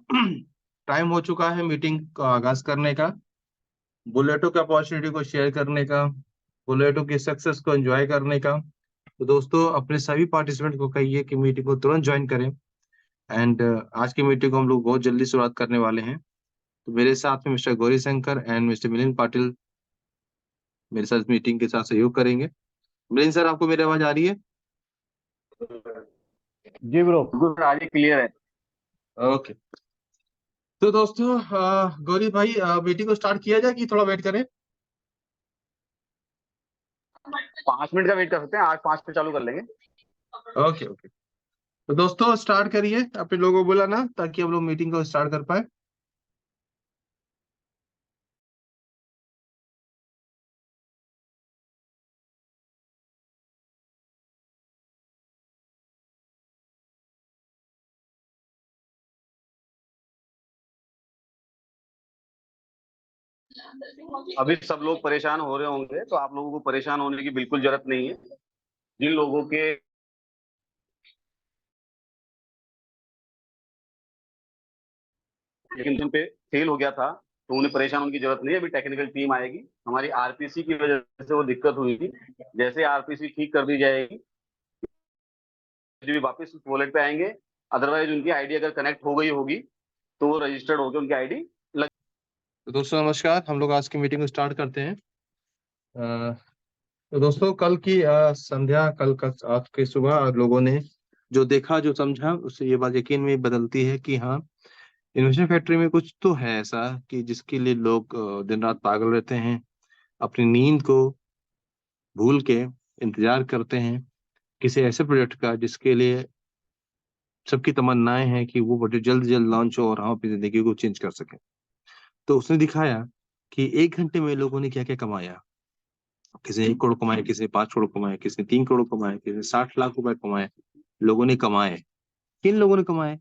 Time हो चुका है मीटिंग का आगाज करने का, बुलेटो के अपॉर्चुनिटी को शेयर करने का, बुलेटो की सक्सेस को एंजॉय करने का। तो दोस्तों अपने सभी पार्टिसिपेंट को कहिए कि मीटिंग को तुरंत ज्वाइन करें। एंड आज की मीटिंग को हम लोग बहुत जल्दी शुरुआत करने वाले हैं। तो मेरे साथ में mister Gauri Shankar and mister Milind Patil मेरे साथ मीटिंग के साथ सहयोग करेंगे। मिलिंद सर, आपको मेरी आवाज आ रही है? जी ब्रो, बिल्कुल आगे क्लियर है। ओके। तो दोस्तों गौरी भाई, मीटिंग को स्टार्ट किया जाए कि थोड़ा वेट करें? 5 मिनट का वेट कर सकते हैं, 8-5 पे चालू कर लेंगे। Okay okay. तो दोस्तों स्टार्ट करिए, अपने लोगों को बुलाना ताकि हम लोग मीटिंग को स्टार्ट कर पाए। अभी सब लोग परेशान हो रहे होंगे, तो आप लोगों को परेशान होने की बिल्कुल जरूरत नहीं है। जिन लोगों के लेकिन जिन पे फेल हो गया था, तो उन्हें परेशान होने की जरूरत नहीं है। अभी टेक्निकल टीम आएगी। हमारी आरपीसी की वजह से वो दिक्कत हुई थी। जैसे आरपीसी ठीक कर दी जाएगी, जो भी वापस वॉलेट पे आएंगे। अदरवाइज उनकी आईडी अगर कनेक्ट हो गई होगी, तो वो रजिस्टर्ड होकर उनकी आईडी लग। तो दोस्तों नमस्कार, हम लोग आज की मीटिंग को स्टार्ट करते हैं। तो दोस्तों कल की संध्या, कल का आज के सुबह लोगों ने जो देखा जो समझा, उससे ये बात यकीन में बदलती है कि हाँ, इनोवेशन फैक्ट्री में कुछ तो है ऐसा कि जिसके लिए लोग दिन रात पागल रहते हैं, अपनी नींद को भूल के इंतजार करते हैं किसी ऐसे प्रोजेक्ट का जिसके लिए सबकी तमन्नाएं हैं कि वो बड़े जल्द जल्द लॉन्च हो और हम अपनी जिंदगी को चेंज कर सकें। तो उसने दिखाया कि 1 घंटे में लोगों ने क्या क्या कमाया। किसी ने 1 करोड़ कमाए, किसी ने 5 करोड़ कमाए, किसी ने 3 करोड़ कमाए, किसी ने 60 लाख रुपए कमाए। लोगों ने कमाए। किन लोगों ने कमाए?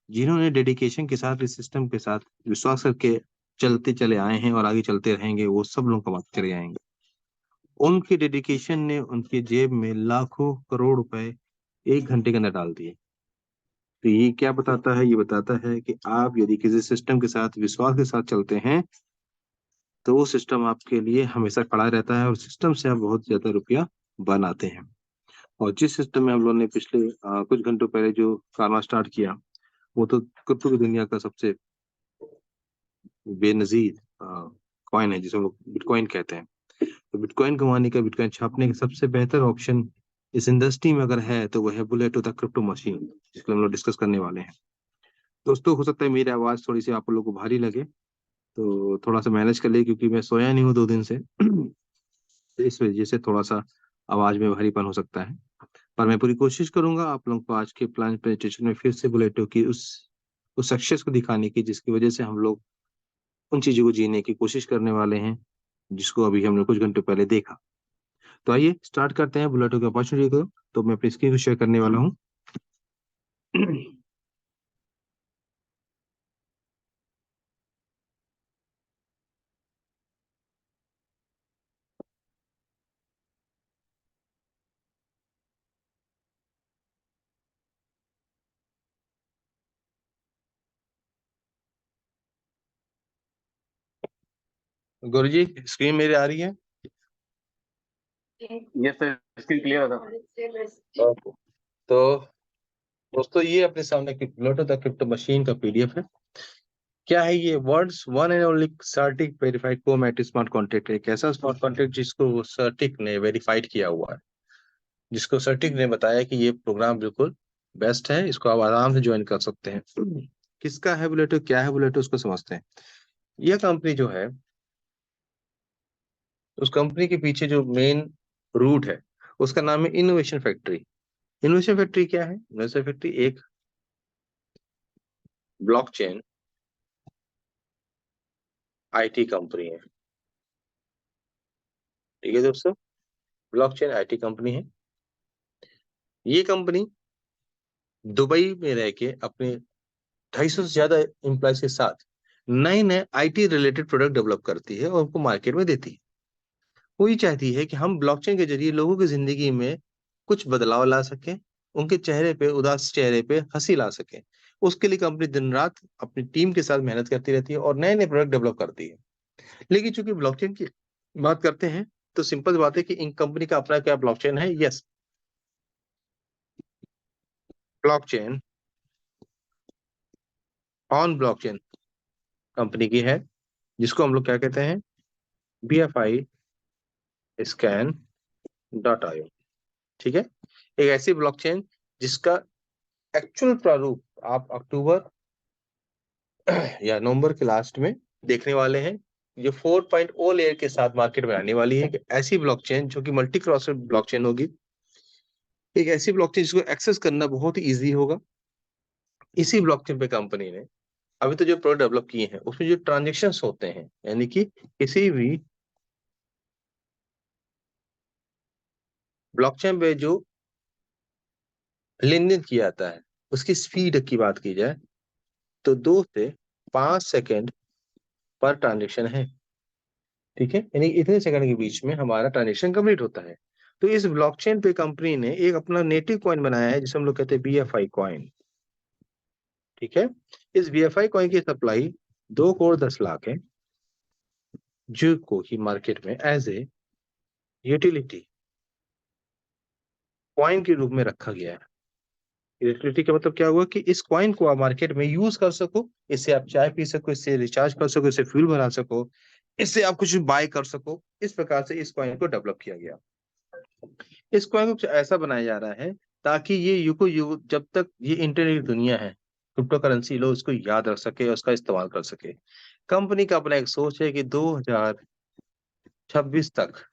जिन्होंने डेडिकेशन के साथ इस सिस्टम के साथ विश्वास करके चलते चले आए हैं और आगे चलते रहेंगे, वो सब लोग कमाते चले आएंगे। उनके डेडिकेशन ने उनके जेब में लाखों करोड़ रुपए 1 घंटे के अंदर डाल दिए। तो ये क्या बताता है? ये बताता है कि आप यदि किसी सिस्टम के साथ विश्वास के साथ चलते हैं, तो वो सिस्टम आपके लिए हमेशा खड़ा रहता है और सिस्टम से आप बहुत ज्यादा रुपया बनाते हैं। और जिस सिस्टम में हम लोगों ने पिछले कुछ घंटों पहले जो कारना स्टार्ट किया, वो तो क्रिप्टो की दुनिया का सबसे बेनजीर कॉइन है, जिसे हम लोग बिटकॉइन कहते हैं। तो बिटकॉइन कमाने का, बिटकॉइन छापने का सबसे बेहतर ऑप्शन इस इंडस्ट्री में अगर है तो वो है बुलेटो द क्रिप्टो मशीन, जिसको हम लोग डिस्कस करने वाले हैं। दोस्तों हो सकता है मेरी आवाज थोड़ी सी आप लोगों को भारी लगे, तो थोड़ा सा मैनेज कर ले, क्योंकि मैं सोया नहीं हूँ 2 दिन से। तो इस वजह से थोड़ा सा आवाज में भारीपन हो सकता है। पर मैं पूरी कोशिश करूंगा आप लोगों को आज के प्लान प्रेजेंटेशन में फिर से बुलेटो की उस सक्सेस को दिखाने की, जिसकी वजह से हम लोग उन चीजों को जीने की कोशिश करने वाले हैं जिसको अभी हमने कुछ घंटे पहले देखा। तो आइए स्टार्ट करते हैं बुलेटो की अपॉर्चुनिटी को। तो मैं अपनी स्क्रीन को शेयर करने वाला हूँ। गुरु जी, स्क्रीन मेरी आ रही है? ये सर, स्क्रीन क्लियर है सर। Okay. तो दोस्तों ये अपने सामने बुलेटो द क्रिप्टो मशीन का पीडीएफ है। क्या है ये? World's one and only CertiK verified कोमैट स्मार्ट कॉन्ट्रैक्ट है। एक ऐसा स्मार्ट कॉन्ट्रैक्ट जिसको सर्टिक ने वेरीफाइड किया हुआ है, जिसको सर्टिक ने बताया कि ये प्रोग्राम बिल्कुल बेस्ट है, इसको आप आराम से ज्वाइन कर सकते हैं। किसका है बुलेटो, क्या है बुलेटो, उसको समझते हैं। यह कंपनी जो है, उस कंपनी के पीछे जो मेन रूट है, उसका नाम है इनोवेशन फैक्ट्री। इनोवेशन फैक्ट्री क्या है? इनोवेशन फैक्ट्री एक ब्लॉकचेन आईटी कंपनी है। ठीक है दोस्तों, ब्लॉकचेन आईटी कंपनी है। ये कंपनी दुबई में रह के अपने 250 से ज्यादा एम्प्लॉयज के साथ नए नए आईटी रिलेटेड प्रोडक्ट डेवलप करती है और उनको मार्केट में देती है। वो ये चाहती है कि हम ब्लॉकचेन के जरिए लोगों की जिंदगी में कुछ बदलाव ला सकें, उनके चेहरे पे, उदास चेहरे पे हंसी ला सकें। उसके लिए कंपनी दिन रात अपनी टीम के साथ मेहनत करती रहती है और नए नए प्रोडक्ट डेवलप करती है। लेकिन चूंकि ब्लॉकचेन की बात करते हैं तो सिंपल बात है कि इन कंपनी का अपना क्या ब्लॉकचेन है। Yes, blockchain on blockchain company की है, जिसको हम लोग क्या कहते हैं, BFI स्कैन .io। ठीक है, एक ऐसी ब्लॉकचेन जिसका एक्चुअल प्रारूप आप अक्टूबर या नवंबर के लास्ट में देखने वाले हैं। ये 4.0 लेयर के साथ मार्केट में आने वाली है, ऐसी ब्लॉकचेन जो कि मल्टी क्रॉस ब्लॉकचेन होगी। एक ऐसी ब्लॉकचेन जिसको एक्सेस करना बहुत ही ईजी होगा। इसी ब्लॉकचेन पे कंपनी ने अभी तो जो प्रोडक्ट डेवलप किए हैं उसमें जो ट्रांजेक्शन होते हैं, यानी कि किसी भी ब्लॉकचेन पे जो लेन देन किया जाता है उसकी स्पीड की बात की जाए तो 2 से 5 सेकेंड पर ट्रांजेक्शन है। ठीक है, यानी इतने सेकंड के बीच में हमारा ट्रांजेक्शन कंप्लीट होता है। तो इस ब्लॉकचेन पे कंपनी ने एक अपना नेटिव कॉइन बनाया है जिसे हम लोग कहते हैं BFI कॉइन। ठीक है, इस BFI कॉइन की सप्लाई 2 करोड़ 10 लाख है, जो को ही मार्केट में एज ए यूटिलिटी कॉइन के रूप में रखा गया है। यूटिलिटी का मतलब क्या हुआ कि इस कॉइन को आप मार्केट में यूज कर सको, इससे आप चाय पी सको, इससे रिचार्ज कर सको, इससे फ्यूल भरा सको, इससे आप कुछ बाय कर सको। इस प्रकार से इस कॉइन को डेवलप किया गया। इस कॉइन को कुछ ऐसा बनाया जा रहा है ताकि ये जब तक ये इंटरनेट की दुनिया है, क्रिप्टो करेंसी लोग इसको याद रख सके और उसका इस्तेमाल कर सके। कंपनी का अपना एक सोच है कि 2026 तक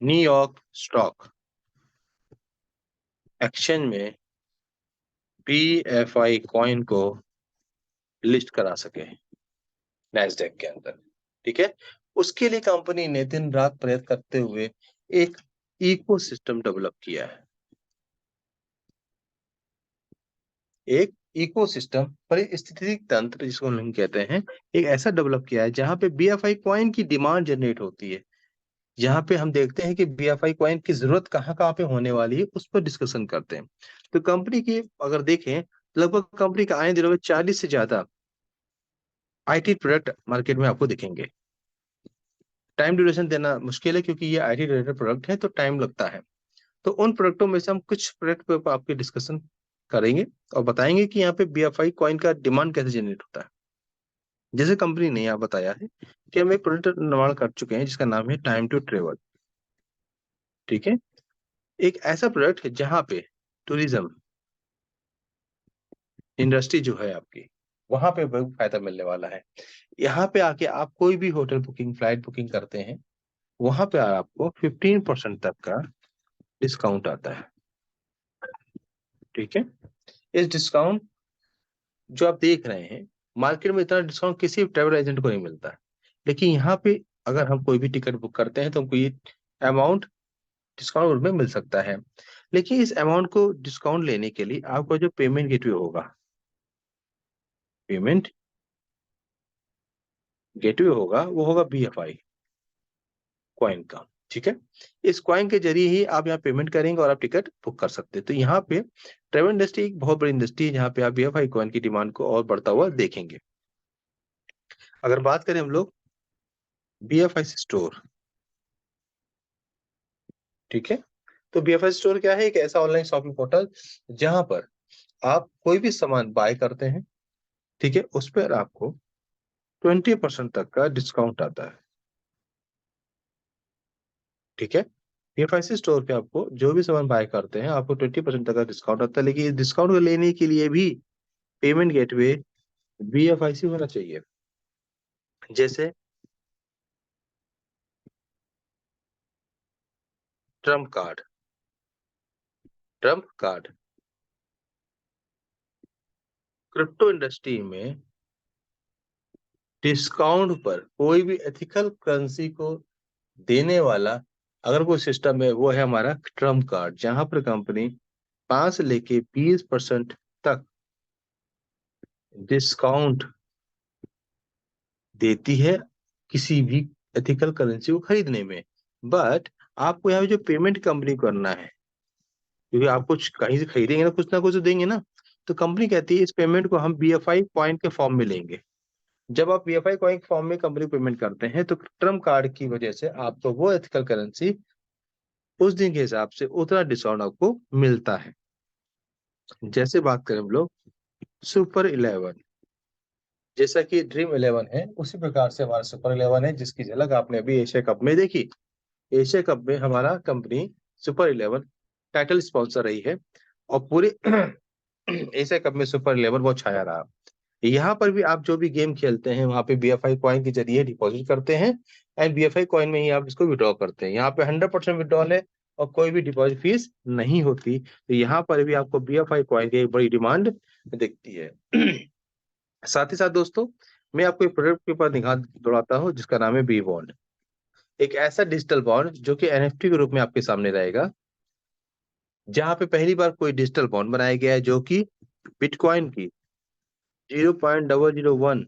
न्यूयॉर्क स्टॉक एक्सचेंज में BFI कॉइन को लिस्ट करा सके नैस्डैक के अंदर। ठीक है, उसके लिए कंपनी ने दिन रात प्रयत्न करते हुए एक इकोसिस्टम डेवलप किया है। एक इकोसिस्टम परिस्थितिक तंत्र जिसको हम कहते हैं, एक ऐसा डेवलप किया है जहां पे BFI कॉइन की डिमांड जनरेट होती है। यहाँ पे हम देखते हैं कि BFI कॉइन की जरूरत कहाँ कहाँ पे होने वाली है, उस पर डिस्कशन करते हैं। तो कंपनी की अगर देखें, लगभग कंपनी का आए दिनों में 40 से ज्यादा IT प्रोडक्ट मार्केट में आपको दिखेंगे। टाइम ड्यूरेशन देना मुश्किल है क्योंकि ये IT रिलेटेड प्रोडक्ट है तो टाइम लगता है। तो उन प्रोडक्टों में से हम कुछ प्रोडक्ट पे आपके डिस्कशन करेंगे और बताएंगे कि यहाँ पे BFI कॉइन का डिमांड कैसे जनरेट होता है। जैसे कंपनी ने यहाँ बताया है कि हम एक प्रोडक्ट निर्माण कर चुके हैं जिसका नाम है टाइम टू ट्रेवल। ठीक है, एक ऐसा प्रोडक्ट है जहाँ पे टूरिज्म इंडस्ट्री जो है आपकी, वहां पे बहुत फायदा मिलने वाला है। यहाँ पे आके आप कोई भी होटल बुकिंग, फ्लाइट बुकिंग करते हैं, वहां पे आपको 15% तक का डिस्काउंट आता है। ठीक है, इस डिस्काउंट जो आप देख रहे हैं, मार्केट में इतना डिस्काउंट किसी भी ट्रेवल एजेंट को नहीं मिलता है। लेकिन यहाँ पे अगर हम कोई भी टिकट बुक करते हैं तो हमको ये अमाउंट डिस्काउंट में मिल सकता है। लेकिन इस अमाउंट को डिस्काउंट लेने के लिए आपका जो पेमेंट गेटवे होगा, पेमेंट गेटवे होगा, वो होगा BFI कॉइन का। ठीक है, इस कॉइन के जरिए ही आप यहाँ पेमेंट करेंगे और आप टिकट बुक कर सकते हैं। तो यहाँ पे ट्रेवल इंडस्ट्री एक बहुत बड़ी इंडस्ट्री है जहाँ पे आप BFI कॉइन की डिमांड को और बढ़ता हुआ देखेंगे। अगर बात करें हम लोग BFI स्टोर, ठीक है, तो BFI स्टोर क्या है, एक ऐसा ऑनलाइन शॉपिंग पोर्टल जहां पर आप कोई भी सामान बाय करते हैं, ठीक है, उस पर आपको 20% तक का डिस्काउंट आता है। ठीक है, BFI स्टोर पे आपको जो भी सामान बाय करते हैं आपको 20% तक का डिस्काउंट आता है। लेकिन इस डिस्काउंट को लेने के लिए भी पेमेंट गेटवे BFI होना चाहिए। जैसे Trump card, Trump card crypto industry में डिस्काउंट पर कोई भी एथिकल करेंसी को देने वाला अगर कोई सिस्टम है, वो है हमारा ट्रम्प कार्ड, जहां पर कंपनी 5 से लेके 20% तक डिस्काउंट देती है किसी भी एथिकल करेंसी को खरीदने में। बट आपको यहाँ पे जो पेमेंट कंपनी करना है, क्योंकि आप कुछ कहीं से खरीदेंगे ना कुछ तो देंगे ना। तो कंपनी कहती है इस पेमेंट को हम BFI कॉइन के फॉर्म में लेंगे। जब आप BFI कॉइन के फॉर्म में कंपनी पेमेंट करते हैं तो ट्रम्प कार्ड की वजह से आपको वो एथिकल करेंसी उस दिन के हिसाब से उतना डिस्काउंट आपको मिलता है। जैसे बात करें हम लोग सुपर 11, जैसा कि ड्रीम 11 है उसी प्रकार से हमारा सुपर 11 है, जिसकी झलक आपने अभी एशिया कप में देखी। एशिया कप में हमारा कंपनी सुपर 11 टाइटल स्पॉन्सर रही है और पूरे एशिया कप में सुपर 11 बहुत छाया रहा। यहाँ पर भी आप जो भी गेम खेलते हैं वहाँ पे BFI कॉइन के जरिए डिपॉजिट करते हैं एंड BFI कॉइन में ही आप इसको विड्रॉ करते हैं। यहाँ पे 100% विड्रॉल है और कोई भी डिपॉजिट फीस नहीं होती। तो यहाँ पर भी आपको BFI कॉइन की एक बड़ी डिमांड दिखती है। साथ ही साथ दोस्तों, मैं आपको एक प्रोडक्ट के ऊपर निगाह दौड़ाता हूँ जिसका नाम है बी बॉन्ड। एक ऐसा डिजिटल बॉन्ड जो कि NFT के रूप में आपके सामने रहेगा, जहां पे पहली बार कोई डिजिटल बॉन्ड बनाया गया है जो कि बिटकॉइन की 0.001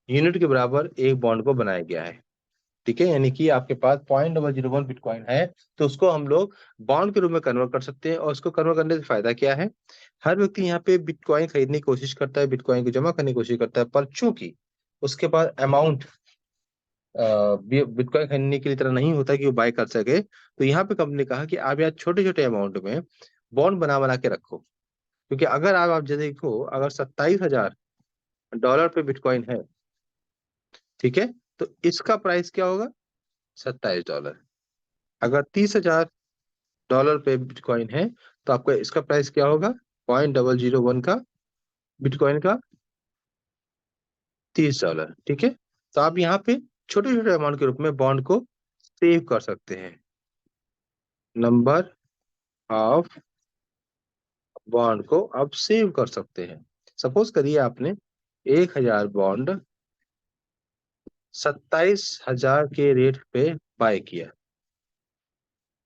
यूनिट के बराबर एक बॉन्ड को बनाया गया है। ठीक है, यानी कि आपके पास 0.001 बिटकॉइन है तो उसको हम लोग बॉन्ड के रूप में कन्वर्ट कर सकते हैं। और उसको कन्वर्ट करने से फायदा क्या है, हर व्यक्ति यहाँ पे बिटकॉइन खरीदने की कोशिश करता है, बिटकॉइन को जमा करने की कोशिश करता है, पर चूंकि उसके पास अमाउंट बिटकॉइन खरीदने के लिए तरह नहीं होता कि वो बाय कर सके, तो यहाँ पे कंपनी ने कहा कि आप यहाँ छोटे छोटे अमाउंट में बॉन्ड बना बना के रखो। क्योंकि अगर आप जो देखो, अगर $27,000 पे बिटकॉइन है, ठीक है, तो इसका प्राइस क्या होगा, $27। अगर $30,000 पे बिटकॉइन है तो आपका इसका प्राइस क्या होगा, 0.001 का बिटकॉइन का $30। ठीक है, तो आप यहाँ पे छोटे छोटे अमाउंट के रूप में बॉन्ड को सेव कर सकते हैं। नंबर ऑफ बॉन्ड को आप सेव कर सकते हैं। सपोज करिए आपने 1,000 बॉन्ड 27,000 के रेट पे बाय किया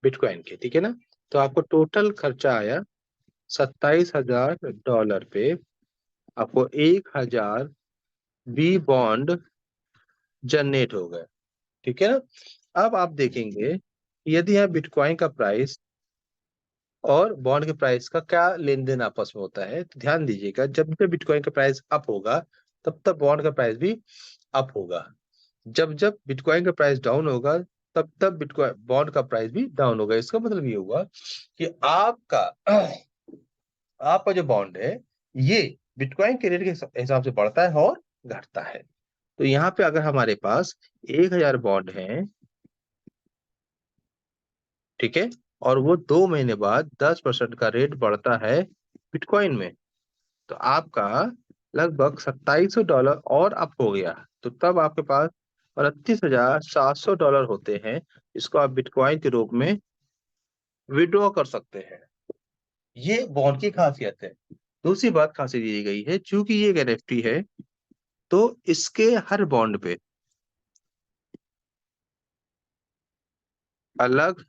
बिटकॉइन के, ठीक है ना। तो आपको टोटल खर्चा आया $27,000 पे, आपको 1,000 बी बॉन्ड जनरेट हो गए। ठीक है ना। अब आप देखेंगे यदि यहाँ बिटकॉइन का प्राइस और बॉन्ड के प्राइस का क्या लेन देन आपस में होता है, तो ध्यान दीजिएगा, जब जब बिटकॉइन का प्राइस अप होगा तब तब बॉन्ड का प्राइस भी अप होगा। जब जब बिटकॉइन का प्राइस डाउन होगा तब तब बिटकॉइन बॉन्ड का प्राइस भी डाउन होगा। इसका मतलब ये हुआ कि आपका आपका जो बॉन्ड है ये बिटकॉइन के रेट के हिसाब से बढ़ता है और घटता है। तो यहाँ पे अगर हमारे पास 1,000 बॉन्ड है, ठीक है, और वो 2 महीने बाद 10% का रेट बढ़ता है बिटकॉइन में, तो आपका लगभग $2,700 और अप हो गया। तो तब आपके पास $38,700 होते हैं, इसको आप बिटकॉइन के रूप में विड्रॉ कर सकते हैं। ये बॉन्ड की खासियत है। दूसरी बात खासियत दी गई है, चूंकि ये एक NFT है तो इसके हर बॉन्ड पे अलग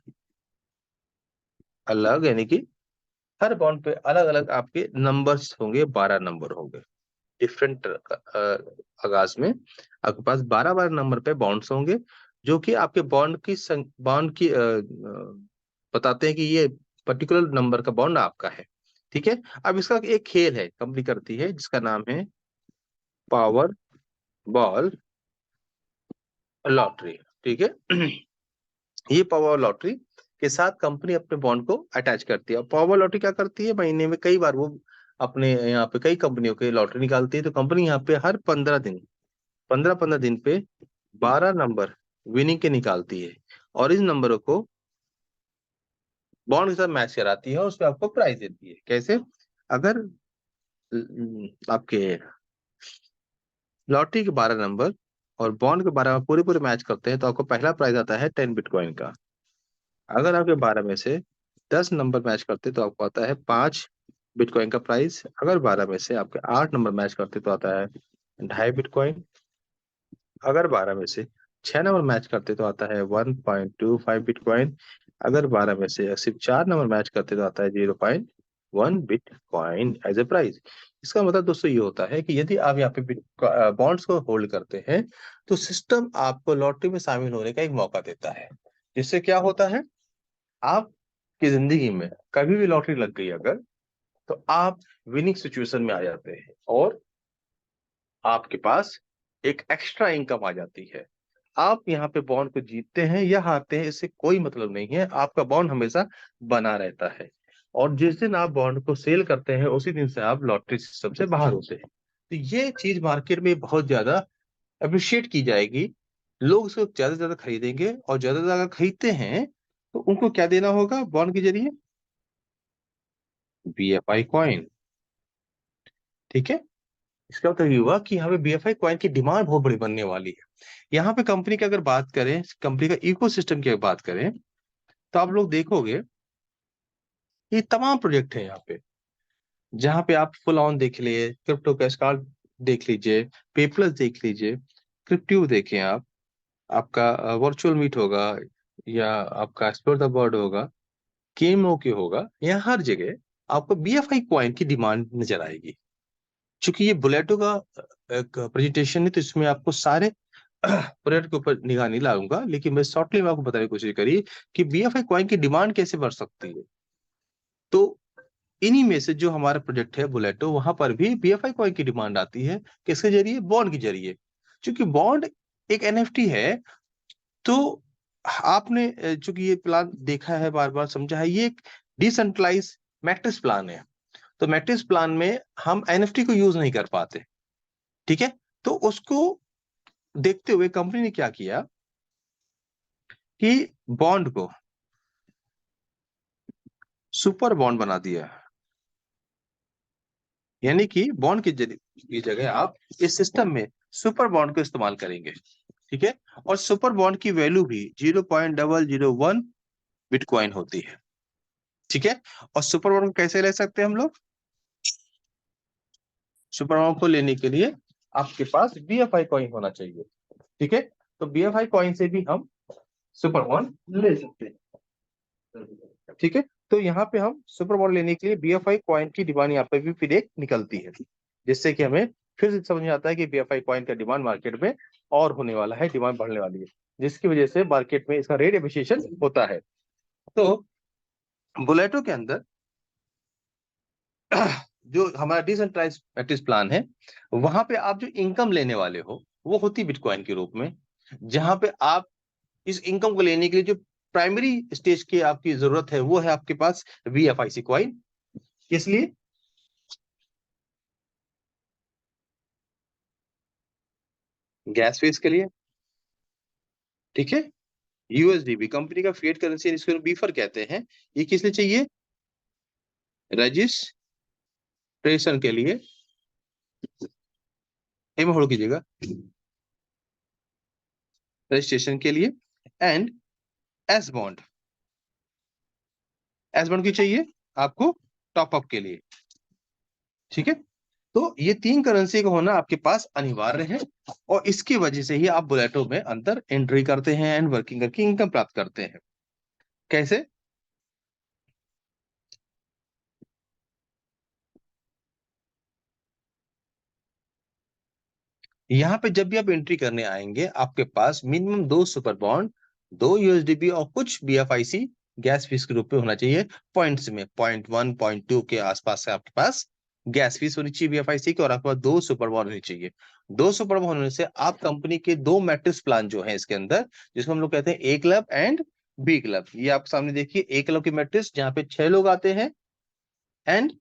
अलग, यानी कि हर बॉन्ड पे अलग अलग आपके नंबर्स होंगे, 12 नंबर होंगे डिफरेंट आगाज में। आपके पास 12 नंबर पे बॉन्ड्स होंगे जो कि आपके बॉन्ड की बताते हैं कि ये पर्टिकुलर नंबर का बॉन्ड आपका है। ठीक है, अब इसका एक खेल है कंपनी करती है जिसका नाम है पावर बॉल लॉटरी। ठीक है, ये पावर लॉटरी के साथ कंपनी अपने बॉन्ड को अटैच करती है। और पावर लॉटरी क्या करती है, महीने में कई बार वो अपने यहाँ पे कई कंपनियों के लॉटरी निकालती है। तो कंपनी यहाँ पे हर 15 दिन पे 12 नंबर विनिंग के निकालती है और इन नंबरों को बॉन्ड के साथ मैच कराती है और उसमें आपको प्राइज देती है। कैसे, अगर आपके लॉटरी के 12 नंबर और बॉन्ड के 12 पूरे पूरे मैच करते हैं तो आपको पहला प्राइज आता है 10 बिटकॉइन का। अगर आपके 12 में से 10 नंबर मैच करते तो आपको आता है 5 बिटकॉइन का प्राइस। अगर 12 में से आपके 8 नंबर मैच करते तो आता है 2.5 बिटकॉइन। अगर 12 में से 6 नंबर मैच करते तो आता है 1.25 बिटकॉइन। अगर 12 में से सिर्फ 4 नंबर मैच करते तो आता है 0.1 बिटकॉइन एज ए प्राइस। इसका मतलब दोस्तों ये होता है कि यदि आप यहाँ पे बॉन्ड्स को होल्ड करते हैं तो सिस्टम आपको लॉटरी में शामिल होने का एक मौका देता है। जिससे क्या होता है, आप कि जिंदगी में कभी भी लॉटरी लग गई अगर, तो आप विनिंग सिचुएशन में आ जाते हैं और आपके पास एक एक्स्ट्रा इनकम आ जाती है। आप यहाँ पे बॉन्ड को जीतते हैं या हारते हैं इससे कोई मतलब नहीं है, आपका बॉन्ड हमेशा बना रहता है। और जिस दिन आप बॉन्ड को सेल करते हैं उसी दिन से आप लॉटरी सिस्टम से बाहर होते हैं। तो ये चीज मार्केट में बहुत ज्यादा अप्रिशिएट की जाएगी। लोग इसको ज्यादा से ज्यादा खरीदेंगे और ज्यादा से ज्यादा खरीदते हैं तो उनको क्या देना होगा बॉन्ड के जरिए? BFI coin. ठीक है। इसका मतलब ये हुआ कि यहाँ पे बीएफआई कॉइन की डिमांड बहुत बड़ी बनने वाली है। यहाँ पे कंपनी की अगर बात करें, कंपनी का इकोसिस्टम की अगर बात करें, तो आप लोग देखोगे ये तमाम प्रोजेक्ट है यहाँ पे, जहाँ पे आप फुल ऑन देख लिए, क्रिप्टो कैशकार्ड देख लीजिए, पेपल्स देख लीजिए, क्रिप्टो देखें आप, आपका वर्चुअल मीट होगा या आपका एक्सप्लोर द वर्ल्ड होगा, केमो के होगा, यहाँ हर जगह आपको बीएफआई कॉइन की डिमांड नजर आएगी। चूंकि ये बुलेटो का एक प्रेजेंटेशन है तो इसमें आपको सारे प्रोडक्ट के ऊपर निगाह नहीं लाऊंगा, लेकिन मैं शॉर्टली में आपको बताने की कोशिश करी कि बीएफआई कॉइन की डिमांड कैसे बढ़ सकती है। तो इन्हीं में से जो हमारा प्रोजेक्ट है बुलेटो, वहां पर भी बीएफआई कॉइन की डिमांड आती है। किसके जरिए? बॉन्ड के जरिए। क्योंकि बॉन्ड एक एनएफटी है। तो आपने चूंकि ये प्लान देखा है, बार बार समझा है, ये एक डिसेंट्रलाइज मैट्रिक्स प्लान है। तो मैट्रिक्स प्लान में हम एनएफटी को यूज नहीं कर पाते। ठीक है। तो उसको देखते हुए कंपनी ने क्या किया कि बॉन्ड को सुपर बॉन्ड बना दिया। यानी कि बॉन्ड की जगह आप इस सिस्टम में सुपर बॉन्ड को इस्तेमाल करेंगे। ठीक है। और सुपर बॉन्ड की वैल्यू भी 0.001 बिटकॉइन होती है। ठीक है। और सुपर बॉन्ड को कैसे ले सकते हैं हम लोग? सुपर बॉन्ड को लेने के लिए आपके पास बीएफआई कॉइन होना चाहिए। ठीक है। तो बीएफआई कॉइन से भी हम सुपर बॉन्ड ले सकते हैं। ठीक है। तो यहाँ पे हम सुपर बॉन्ड लेने के लिए बीएफआई कॉइन की डिमांड यहाँ पे भी फिर एक निकलती है, जिससे कि हमें फिर से समझ में आता है कि बीएफआई कॉइन का डिमांड मार्केट में और होने वाला है, डिमांड बढ़ने वाली है, जिसकी वजह से मार्केट में इसका रेट एप्रिसिएशन होता है। तो बुलेटो के अंदर जो हमारा डिसेंट्रलाइज मैट्रिक्स प्लान है, वहां पे आप जो इनकम लेने वाले हो वो होती बिटकॉइन के रूप में, जहां पे आप इस इनकम को लेने के लिए जो प्राइमरी स्टेज की आपकी जरूरत है वो है आपके पास वीएफआईसी कॉइन। इसलिए गैस फीस के लिए। ठीक है। यूएसडीबी कंपनी का फिएट करेंसी, इसको बीफर कहते हैं। ये किस लिए चाहिए? रजिस्ट्रेशन के लिए। एम होल्ड कीजिएगा, रजिस्ट्रेशन के लिए। And S bond, S bond क्यों चाहिए आपको? टॉपअप के लिए। ठीक है। तो ये तीन करेंसी का होना आपके पास अनिवार्य है, और इसकी वजह से ही आप बुलेटो में अंदर एंट्री करते हैं एंड वर्किंग करके इनकम प्राप्त करते हैं। कैसे? यहाँ पे जब भी आप एंट्री करने आएंगे आपके पास मिनिमम 2 सुपर बॉन्ड, 2 यूएसडीबी और कुछ बीएफआईसी गैस फीस के रूप में होना चाहिए। पॉइंट्स में 0.1 0.2 के आसपास से आपके पास गैस फीस होनी चाहिए बीएफआईसी की, और आपके पास 2 सुपर बॉन्ड होनी चाहिए। 2 सुपर बॉन्ड होने से आप कंपनी के 2 मैट्रिक्स प्लान जो है इसके अंदर, जिसको हम लोग कहते हैं ए क्लब एंड बी क्लब, ये आप सामने देखिए, ए क्लब की मैट्रिक्स जहाँ पे 6 लोग आते हैं, एंड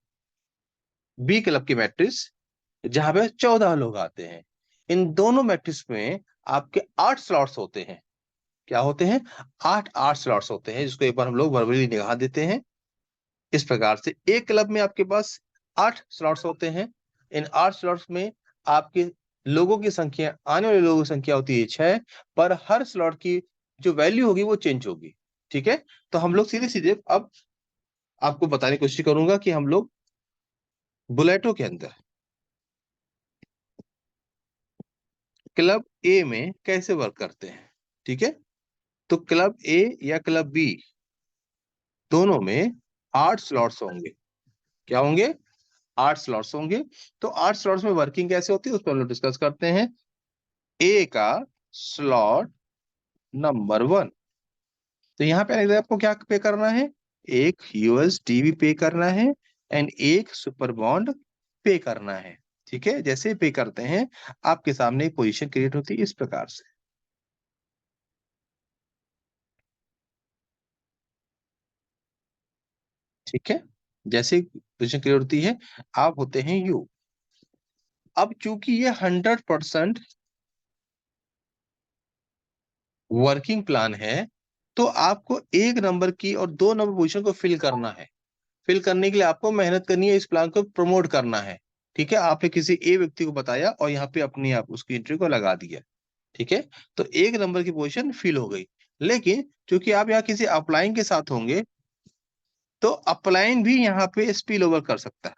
बी क्लब की मैट्रिक्स जहां पे 14 लोग आते हैं। इन दोनों मैट्रिक्स में आपके 8 स्लॉट्स होते हैं। क्या होते हैं? 8 स्लॉट्स होते हैं, जिसको एक बार हम लोग वर्बली निगाह देते हैं। इस प्रकार से एक क्लब में आपके पास 8 स्लॉट्स होते हैं। इन 8 स्लॉट्स में आपके लोगों की संख्या, आने वाले लोगों की संख्या होती है 6, पर हर स्लॉट की जो वैल्यू होगी वो चेंज होगी। ठीक है। तो हम लोग सीधे सीधे अब आपको बताने की कोशिश करूंगा कि हम लोग बुलेटो के अंदर क्लब ए में कैसे वर्क करते हैं। ठीक है। तो क्लब ए या क्लब बी दोनों में 8 स्लॉट्स होंगे। क्या होंगे? 8 स्लॉट्स होंगे। तो 8 स्लॉट्स में वर्किंग कैसे होती है उस पर हम लोग डिस्कस करते हैं। ए का स्लॉट नंबर 1, तो यहाँ पे आपको क्या पे करना है? एक यूएसडी भी पे करना है एंड एक सुपर बॉन्ड पे करना है। ठीक है, जैसे पे करते हैं आपके सामने एक पोजीशन क्रिएट होती है इस प्रकार से। ठीक है, जैसे पोजीशन क्रिएट होती है आप होते हैं यू। अब चूंकि ये 100% वर्किंग प्लान है, तो आपको एक नंबर की और दो नंबर पोजीशन को फिल करना है। फिल करने के लिए आपको मेहनत करनी है, इस प्लान को प्रमोट करना है। ठीक है, आपने किसी ए व्यक्ति को बताया और यहाँ पे अपनी आप उसकी एंट्री को लगा दिया। ठीक है, तो एक नंबर की पोजीशन फिल हो गई। लेकिन क्योंकि आप यहाँ किसी अपलाइन के साथ होंगे, तो अपलाइन भी यहाँ पे स्पिल ओवर कर सकता है।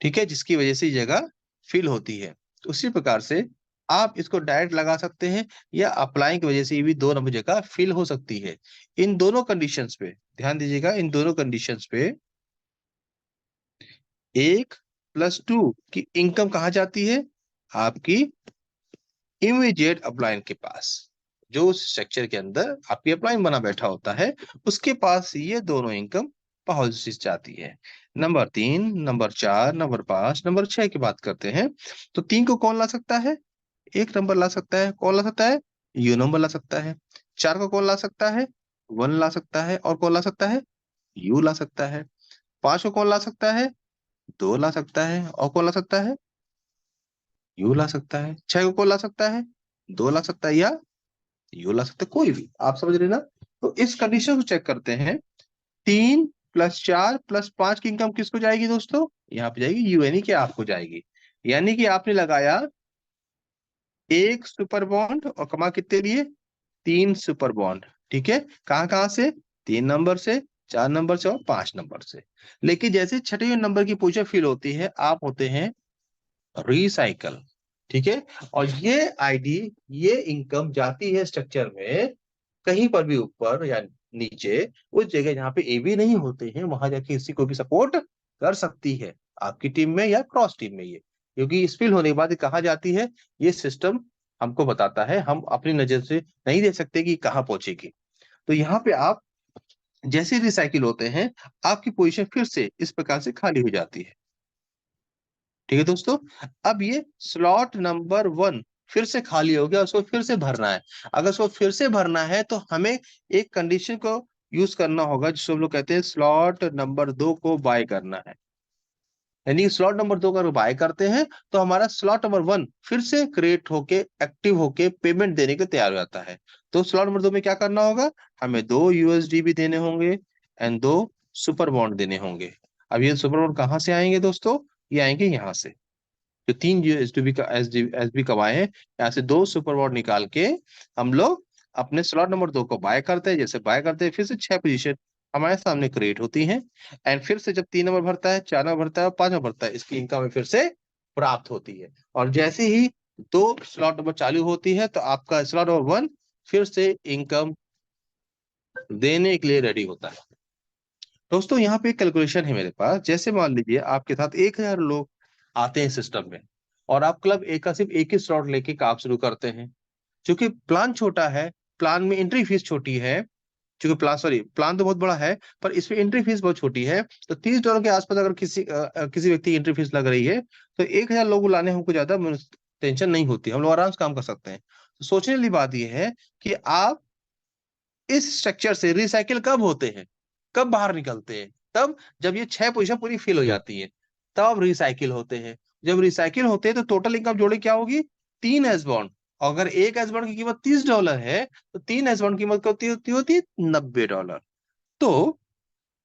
ठीक है, जिसकी वजह से ये जगह फिल होती है। उसी प्रकार से आप इसको डायरेक्ट लगा सकते हैं, या अप्लाई की वजह से भी दो नंबर जगह फिल हो सकती है। इन दोनों कंडीशंस पे ध्यान दीजिएगा, इन दोनों कंडीशंस पे 1+2 की इनकम कहाँ जाती है? आपकी इमीडिएट अपलाइन के पास। जो उस स्ट्रक्चर के अंदर आपकी अपलाइन बना बैठा होता है, उसके पास ये दोनों इनकम पहुंच जाती है। नंबर 3, नंबर 4, नंबर 5, नंबर 6 की बात करते हैं। तो 3 को कौन ला सकता है? एक नंबर ला सकता है। कौन ला सकता है? यू नंबर ला सकता है। 4 को कौन ला सकता है? 1 ला सकता है। और कौन ला सकता है? यू ला सकता है। 5 को कौन ला सकता है? 2 ला सकता है। और कौन ला सकता है? यू ला सकता है। 6 को कौन ला सकता है? 2 ला सकता है, या यू ला सकते, कोई भी। आप समझ रहे ना? तो इस कंडीशन को चेक करते हैं। 3+4+5 की इनकम किसको जाएगी दोस्तों? यहाँ पे जाएगी यू, यानी कि आपको जाएगी। यानी कि आपने लगाया एक सुपर बॉन्ड और कमा कितने लिए? 3 सुपर बॉन्ड। ठीक है, कहाँ कहाँ से? 3 नंबर से, 4 नंबर से और 5 नंबर से। लेकिन जैसे छठे नंबर की पोजीशन फिल होती है, आप होते हैं रिसाइकल। ठीक है, और ये आईडी, ये इनकम जाती है स्ट्रक्चर में कहीं पर भी ऊपर या नीचे, उस जगह जहां पे ए बी नहीं होते हैं वहां जाके इसी को भी सपोर्ट कर सकती है, आपकी टीम में या क्रॉस टीम में। ये क्योंकि स्पिल होने के बाद ये कहाँ जाती है, ये सिस्टम हमको बताता है, हम अपनी नजर से नहीं देख सकते कि कहाँ पहुंचेगी। तो यहाँ पे आप जैसे रिसाइकिल होते हैं, आपकी पोजीशन फिर से इस प्रकार से खाली हो जाती है। ठीक है दोस्तों, अब ये स्लॉट नंबर 1 फिर से खाली हो गया, उसको फिर से भरना है। अगर उसको फिर से भरना है तो हमें एक कंडीशन को यूज करना होगा, जिसको हम लोग कहते हैं स्लॉट नंबर 2 को बाय करना है। यानी स्लॉट नंबर 2 का बाय करते हैं तो हमारा स्लॉट नंबर 1 फिर से क्रिएट होके एक्टिव होके पेमेंट देने के तैयार हो जाता है। तो स्लॉट नंबर 2 में क्या करना होगा? हमें 2 यूएसडी भी देने होंगे एंड 2 सुपर बॉन्ड देने होंगे। अब ये सुपर बॉन्ड कहाँ से आएंगे दोस्तों? ये आएंगे यहाँ से। जो 3 एसडीबी का एसबी कमाए हैं, यहाँ से 2 सुपर बॉन्ड निकाल के हम लोग अपने स्लॉट नंबर 2 को बाय करते हैं। जैसे बाय करते हैं, फिर से 6 पोजीशन हमारे सामने क्रिएट होती हैं। एंड फिर से जब 3 नंबर भरता है, 4 नंबर भरता है और 5 नंबर भरता है, इसकी इनकम हमें फिर से प्राप्त होती है। और जैसे ही 2 स्लॉट नंबर चालू होती है, तो आपका स्लॉट नंबर 1 फिर से इनकम देने के लिए रेडी होता है। दोस्तों यहाँ पे एक कैलकुलेशन है मेरे पास। जैसे मान लीजिए आपके साथ 1000 लोग आते हैं सिस्टम में, और आप क्लब ए का सिर्फ एक ही स्लॉट लेके काम शुरू करते हैं। क्योंकि प्लान छोटा है, प्लान में एंट्री फीस छोटी है। क्योंकि प्लान तो बहुत बड़ा है, पर इसमें एंट्री फीस बहुत छोटी है। तो $30 के आसपास अगर किसी व्यक्ति की एंट्री फीस लग रही है, तो 1000 लोग लाने हमको ज्यादा टेंशन नहीं होती, हम लोग आराम से काम कर सकते हैं। तो सोचने वाली बात यह है कि आप इस स्ट्रक्चर से रिसाइकिल कब होते हैं, कब बाहर निकलते हैं? तब जब ये 6 पोजीशन पूरी फिल हो जाती है, तब रिसाइकिल होते हैं। जब रिसाइकिल होते हैं तो टोटल इनकम जोड़े क्या होगी? 3 एस बॉन्ड। अगर एक एस बॉन्ड की कीमत $30 है, तो 3 एस बॉन्ड की कीमत होती है $90। तो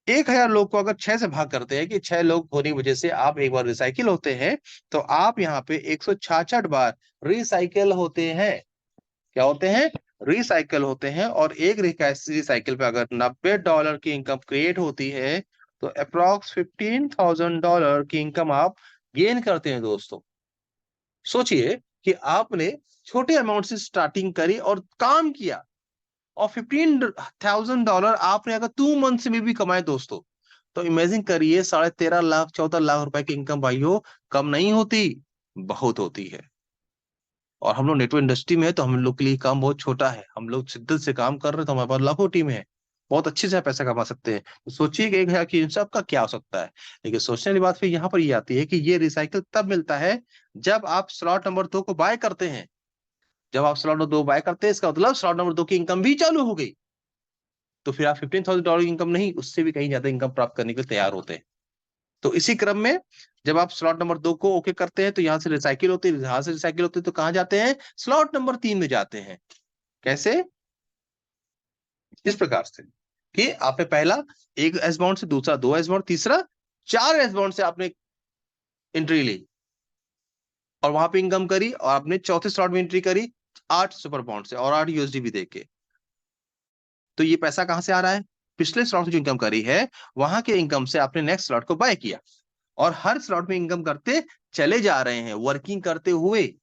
1000 लोग को अगर 6 से भाग करते हैं, कि 6 लोग होने की वजह से आप एक बार रिसाइकिल होते हैं, तो आप यहाँ पे 166 बार रिसाइकिल होते हैं। क्या होते हैं? रिसाइकल होते हैं। और एक रिसाइकिल पे अगर $90 की इनकम क्रिएट होती है, तो अप्रोक्स $15,000 की इनकम आप गेन करते हैं दोस्तों। सोचिए कि आपने छोटे अमाउंट से स्टार्टिंग करी और काम किया, और $15,000 आपने अगर 2 मंथ में भी कमाए दोस्तों, तो इमेजिन करिए 13.5 लाख 14 लाख रुपए की इनकम भाइयों, कम नहीं होती, बहुत होती है। और हम लोग नेटवर्क इंडस्ट्री में है, तो हम लोग के लिए काम बहुत छोटा है। हम लोग शिद्दत से काम कर रहे हैं, तो हमारे पास लाखों टीम है। बहुत अच्छे से आप पैसा कमा सकते हैं। तो सोचिए कि इन सब का क्या हो सकता है। लेकिन सोचने वाली बात फिर यहाँ पर ये आती है कि ये रिसाइकल तब मिलता है जब आप स्लॉट नंबर 2 को बाय करते हैं। जब आप स्लॉट नंबर 2 बाय करते हैं, इसका मतलब स्लॉट नंबर 2 की इनकम भी चालू हो गई। तो फिर आप $15,000 की इनकम नहीं, उससे भी कहीं ज्यादा इनकम प्राप्त करने के लिए तैयार होते हैं। तो इसी क्रम में जब आप स्लॉट नंबर 2 को ओके करते हैं तो यहाँ से रिसाइकिल होती है, यहाँ से रिसाइकिल होती है, तो कहाँ जाते हैं, स्लॉट नंबर 3 में जाते हैं। कैसे, इस प्रकार से कि आपने पहला एक एस बाउंड से, दूसरा 2 एस बाउंड, तीसरा 4 एस बाउंड से आपने एंट्री ली और वहां पे इनकम करी, और आपने चौथे स्लॉट में एंट्री करी 8 सुपर बॉन्ड से और 8 यूएसडी भी देके। तो ये पैसा कहां से आ रहा है, पिछले स्लॉट से जो इनकम करी है वहां के इनकम से आपने नेक्स्ट स्लॉट को बाय किया, और हर स्लॉट में इनकम करते चले जा रहे हैं, वर्किंग करते हुए।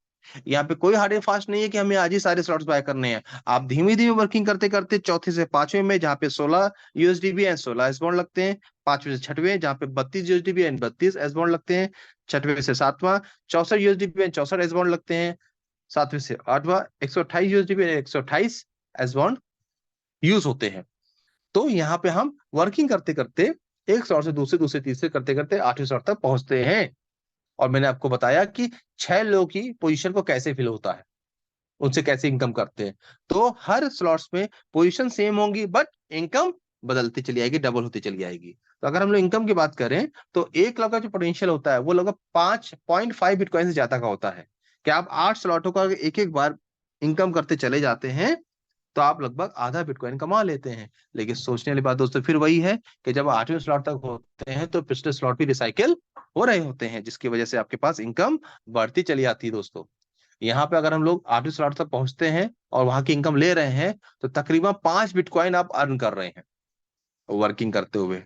यहाँ पे कोई हार्ड एंड फास्ट नहीं है कि हमें आज ही सारे स्लॉट्स बाय करने हैं। आप धीमे धीमे वर्किंग करते करते चौथे से पांचवें में, जहाँ पे 16 यूएसडीबी एंड 16 एस बॉन्ड लगते हैं, पांचवें से छठवें जहाँ पे 32 यूएसडीबी एंड 32 एस बॉन्ड लगते हैं, छठवें से सातवां 64 यूएसडीबी एंड 64 एस बॉन्ड लगते हैं, सातवें से आठवां 128 यूएसडीबी एंड 128 एस बॉन्ड यूज होते हैं। तो यहाँ पे हम वर्किंग करते करते एक स्लॉट से दूसरे, दूसरे तीसरे करते करते 8वें स्लॉट तक पहुंचते हैं। और मैंने आपको बताया कि 6 लोगों की पोजीशन को कैसे फिल होता है, उनसे कैसे इनकम करते हैं। तो हर स्लॉट्स में पोजीशन सेम होंगी, बट इनकम बदलती चली आएगी, डबल होती चली आएगी। तो अगर हम लोग इनकम की बात करें तो 1 लाख का जो पोटेंशियल होता है वो लगभग 5.5 बिटकॉइन से ज्यादा का होता है। कि आप 8 स्लॉटों का एक एक बार इनकम करते चले जाते हैं तो आप लगभग आधा बिटकॉइन कमा लेते हैं। लेकिन सोचने वाली बात दोस्तों फिर वही है कि जब 8वें स्लॉट तक होते हैं तो पिछले स्लॉट भी रिसाइकिल हो रहे होते हैं, जिसकी वजह से आपके पास इनकम बढ़ती चली आती है दोस्तों। यहाँ पे अगर हम लोग 8वें स्लॉट तक पहुंचते हैं और वहां की इनकम ले रहे हैं तो तकरीबन 5 बिटकॉइन आप अर्न कर रहे हैं वर्किंग करते हुए,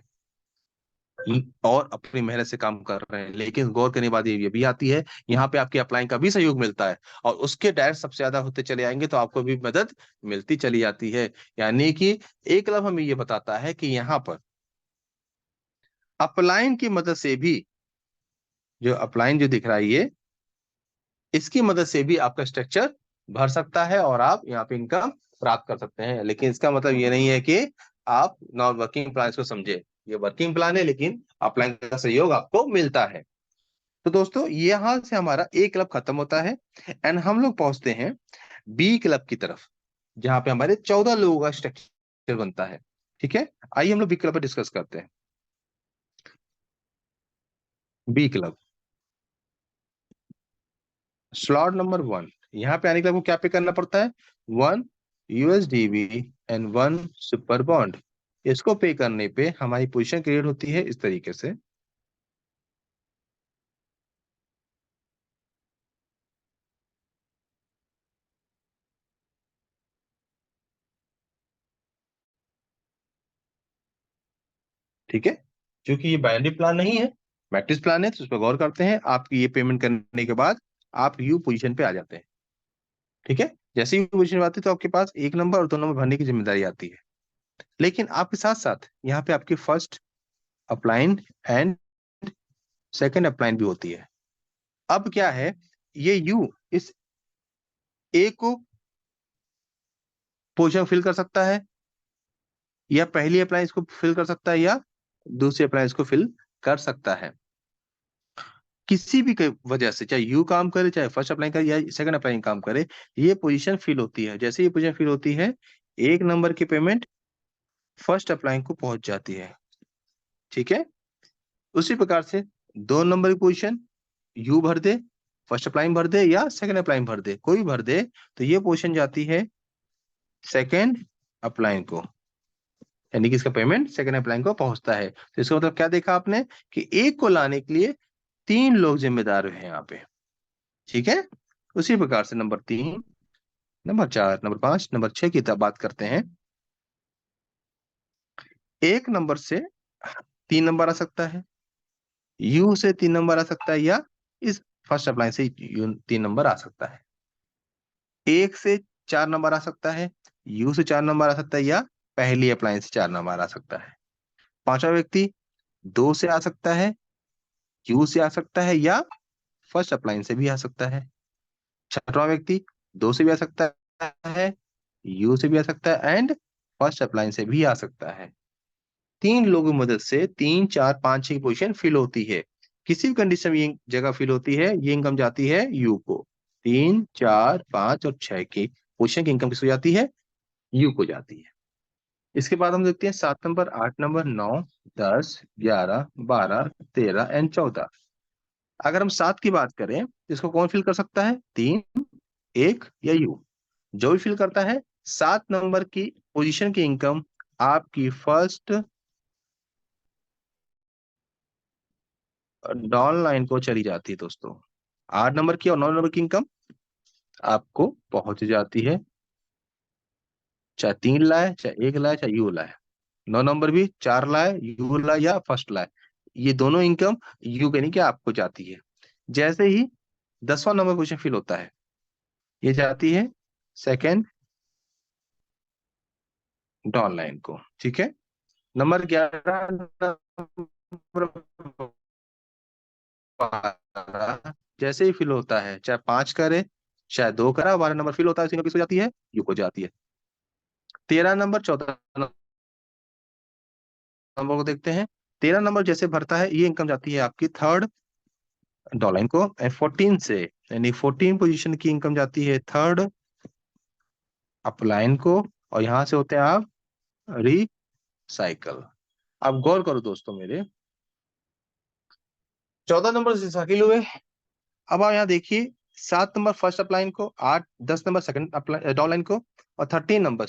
और अपनी मेहनत से काम कर रहे हैं। लेकिन गौर करने की बात ये भी आती है, यहाँ पे आपके अप्लाइंग का भी सहयोग मिलता है, और उसके डायरेक्ट सबसे ज्यादा होते चले आएंगे तो आपको भी मदद मिलती चली जाती है। यानी कि एक लफ्ज हमें ये बताता है कि यहाँ पर अपलाइन की मदद से भी, जो अपलाइन जो दिख रहा है ये, इसकी मदद से भी आपका स्ट्रक्चर भर सकता है और आप यहाँ पे इनकम प्राप्त कर सकते हैं। लेकिन इसका मतलब ये नहीं है कि आप नॉन वर्किंग प्लान को समझे, ये वर्किंग प्लान है लेकिन अपलाइन का सहयोग आपको मिलता है। तो दोस्तों यहां से हमारा ए क्लब खत्म होता है एंड हम लोग पहुंचते हैं बी क्लब की तरफ, जहां पे हमारे 14 लोगों का स्ट्रक्चर बनता है। ठीक है, आइए हम लोग बी क्लब पर डिस्कस करते हैं। बी क्लब स्लॉट नंबर 1, यहाँ पे आने के लिए आपको क्या पे करना पड़ता है, 1 यूएसडीबी एंड 1 सुपर बॉन्ड। इसको पे करने पे हमारी पोजीशन क्रिएट होती है इस तरीके से। ठीक है, क्योंकि ये बाइनरी प्लान नहीं है, मैट्रिक्स प्लान है, तो उस पर गौर करते हैं। आपकी ये पेमेंट करने के बाद आप यू पोजीशन पे आ जाते हैं। ठीक है, जैसे ही पोजीशन पे आते हैं तो आपके पास 1 नंबर और 2 नंबर भरने की जिम्मेदारी आती है। लेकिन आपके साथ साथ यहाँ पे आपकी first upline and second upline भी होती है। अब क्या है, ये यू इस ए को पोजीशन फिल कर सकता है, या पहली अप्लायंस को फिल कर सकता है, या दूसरी अप्लायंस को फिल कर सकता है। किसी भी वजह से, चाहे यू काम करे, चाहे फर्स्ट अप्लाई करे या सेकंड अप्लाई काम करे, ये पोजीशन फिल होती है। जैसे ये पोजीशन फिल होती है, 1 नंबर की पेमेंट फर्स्ट अप्लाई को पहुंच जाती है। ठीक है, उसी प्रकार से 2 नंबर की पोजीशन यू भर दे, फर्स्ट अप्लाई भर दे या सेकंड अप्लाई भर दे, कोई भर दे, तो ये पोजीशन जाती है सेकंड अप्लाई को, यानी कि इसका पेमेंट सेकंड अप्लाई को पहुंचता है। तो इसका मतलब क्या देखा आपने कि एक को लाने के लिए 3 लोग जिम्मेदार हैं यहाँ पे। ठीक है, उसी प्रकार से नंबर 3, नंबर 4, नंबर 5, नंबर 6 की तब बात करते हैं। 1 नंबर से 3 नंबर आ सकता है, यू से 3 नंबर आ सकता है, या इस फर्स्ट अप्लाई से 3 नंबर आ सकता है। 1 से 4 नंबर आ सकता है, यू से 4 नंबर आ सकता है, या पहली अप्लाई से 4 नंबर आ सकता है। पांचवा व्यक्ति 2 से आ सकता है, यू से आ सकता है, या फर्स्ट अप्लाइन से भी आ सकता है। छठवां व्यक्ति 2 से भी आ सकता है, यू से भी आ सकता है, एंड फर्स्ट अप्लाइन से भी आ सकता है। 3 लोगों की मदद से 3, 4, 5, 6 की पोजीशन फिल होती है। किसी भी कंडीशन में ये जगह फिल होती है, ये इनकम जाती है यू को। 3, 4, 5 और 6 की पोजीशन की इनकम किसको जाती है? यू को जाती है। इसके बाद हम देखते हैं 7 नंबर, 8 नंबर, 9, 10, 11, 12, 13 एंड 14। अगर हम 7 की बात करें, इसको कौन फिल कर सकता है? 3, 1 या यू। जो भी फिल करता है 7 नंबर की पोजीशन की इनकम आपकी फर्स्ट डाउन लाइन को चली जाती है दोस्तों। 8 नंबर की और 9 नंबर की इनकम आपको पहुंच जाती है, चाहे 3 लाए, चाहे 1 लाए, चाहे यू लाए। 9 नंबर भी 4 लाए, यू लाए या फर्स्ट लाए, ये दोनों इनकम यू के नहीं कि आपको जाती है। जैसे ही 10वां नंबर पोजीशन फिल होता है, ये जाती है सेकेंड डाउन लाइन को। ठीक है। नंबर 11, नंबर 12 जैसे ही फिल होता है, चाहे 5 करे, चाहे 2 करा, 12 नंबर फिल होता है, किसको जाती है? यू को जाती है। 13 नंबर, 14 नंबर को देखते हैं। 13 नंबर जैसे भरता है, ये इनकम जाती है आपकी थर्ड डॉलाइन को। 14 से, यानी 14 पोजीशन की इनकम जाती है थर्ड अपलाइन को, और यहां से होते हैं आप रिसाइकल। अब गौर करो दोस्तों मेरे, 14 नंबर रिसाइकिल हुए। अब आप यहाँ देखिए, 7 नंबर फर्स्ट अपलाइन को, 8, 10 नंबर सेकंड डाउनलाइन को, और 13 नंबर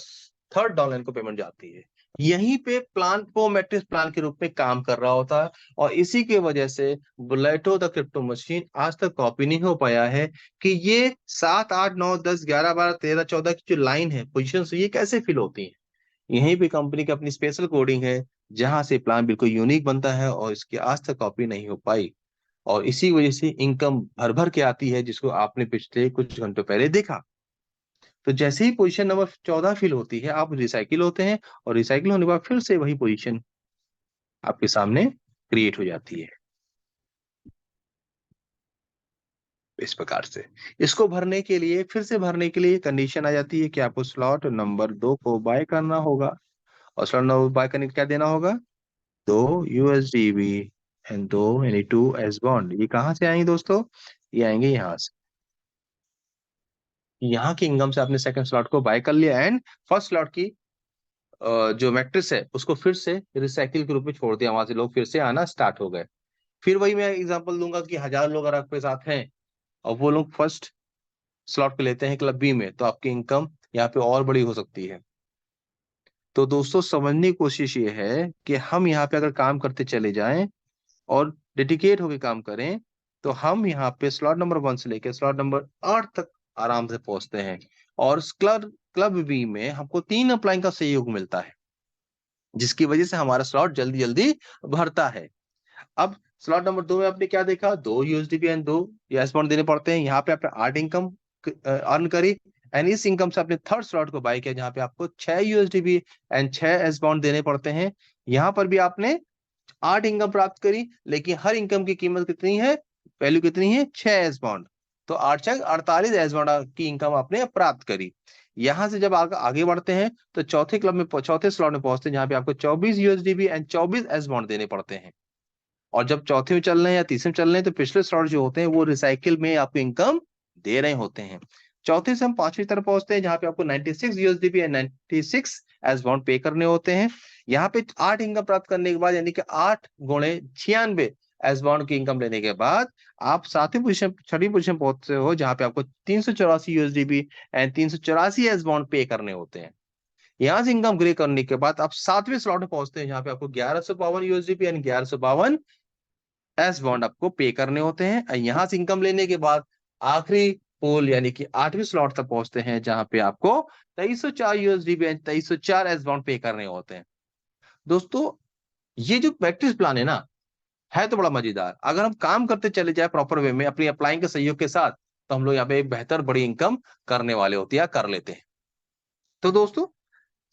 थर्ड डाउनलाइन को पेमेंट जाती है। यहीं पे प्लान को मैट्रिक्स प्लान के रूप में काम कर रहा होता है, और इसी के वजह से बुलेटो द क्रिप्टो मशीन आज तक कॉपी नहीं हो पाया है कि ये 7, 8, 9, 10, 11, 12, 13, 14 की जो लाइन है पोजिशन, ये कैसे फिल होती है। यहीं पे कंपनी की अपनी स्पेशल कोडिंग है, जहां से प्लान बिल्कुल यूनिक बनता है और इसकी आज तक कॉपी नहीं हो पाई। और इसी वजह से इनकम भर भर के आती है, जिसको आपने पिछले कुछ घंटों पहले देखा। तो जैसे ही पोजीशन नंबर 14 फिल होती है, आप रिसाइकिल होते हैं, और रिसाइकिल होने के बाद फिर से वही पोजीशन आपके सामने क्रिएट हो जाती है इस प्रकार से। इसको भरने के लिए, फिर से भरने के लिए कंडीशन आ जाती है कि आपको स्लॉट नंबर 2 को बाय करना होगा। और स्लॉट नंबर बाय करने के क्या देना होगा? 2 यूएसडीबी एंड 2 यानी 2 एस बॉन्ड। ये कहाँ से आएंगे दोस्तों? ये आएंगे यहाँ से। यहाँ की इनकम से आपने सेकंड स्लॉट को बाय कर लिया, एंड फर्स्ट स्लॉट की जो मैट्रिक्स है उसको फिर से रिसाइकिल के रूप में छोड़ दिया, वहां से लोग फिर से आना स्टार्ट हो गए। फिर वही मैं एग्जांपल दूंगा कि 1000 लोग अगर आपके साथ हैं, और वो लोग फर्स्ट स्लॉट पे लेते हैं क्लब बी में, तो आपकी इनकम यहाँ पे और बड़ी हो सकती है। तो दोस्तों, समझने की कोशिश ये है कि हम यहाँ पे अगर काम करते चले जाएं और डेडिकेट होकर काम करें, तो हम यहाँ पे स्लॉट नंबर 1 से लेकर स्लॉट नंबर 8 तक आराम से पहुंचते हैं। और क्लब क्लब बी में हमको 3 अप्लाइन का सहयोग मिलता है, जिसकी वजह से हमारा स्लॉट जल्दी जल्दी भरता है। अब स्लॉट नंबर 2 में आपने क्या देखा? 2 यूएसडीपी एंड 2 यस बॉन्ड देने पड़ते हैं। यहाँ पे आपने 8 इनकम अर्न करी, एंड इस इनकम से आपने थर्ड स्लॉट को बाय किया, जहाँ पे आपको 6 यूएसडीपी एंड 6 एस बॉन्ड देने पड़ते हैं। यहाँ पर भी आपने 8 इनकम प्राप्त करी, लेकिन हर इनकम की कीमत कितनी है? वैल्यू कितनी है? 6 एस बॉन्ड। तो 8 6 48 एस बॉन्ड की इनकम आपने प्राप्त करी। यहां से जब आगे बढ़ते हैं, तो चौथे क्लब में, चौथे स्लॉट में पहुंचते हैं, जहां पे आपको 24 यूएसडीबी एंड 24 एस बॉन्ड देने पड़ते हैं। और जब चौथे में चल रहे हैं या तीसरे में चल रहे हैं, तो पिछले स्लॉट जो होते हैं वो रिसाइकिल में आपको इनकम दे रहे होते हैं। चौथे से हम पांचवी तरफ पहुंचते हैं, जहां पे आपको 96 यूएसडीपी एंड 96 एस बॉन्ड पे करने होते हैं। यहाँ पे 8 इनकम प्राप्त करने के बाद, यानी कि 8 गुणे 96 एस बॉन्ड की इनकम लेने के बाद, आप सातवीं पोजीशन, छठी पोजीशन पहुंचते हो, जहां पे आपको 384 यूएसडीपी एंड 384 एस बॉन्ड पे करने होते हैं। यहाँ से इनकम ग्रे करने के बाद आप सातवें स्लॉट में पहुंचते हैं, जहां पे आपको 1152 यूएसडीपी एंड 1152 एस बॉन्ड आपको पे करने होते हैं। यहां से इनकम लेने के बाद आखिरी पोल, यानी कि 8वीं स्लॉट तक पहुंचते हैं, जहां पे आपको 2304 यूएसडी 2304 एस बॉन्ड पे करने होते हैं। दोस्तों, ये जो प्रैक्टिस प्लान है तो बड़ा मजेदार। अगर हम काम करते चले जाए प्रॉपर वे में, अपनी अप्लाइंग के सहयोग के साथ, तो हम लोग यहाँ पे एक बेहतर बड़ी इनकम करने वाले होते हैं, कर लेते हैं। तो दोस्तों,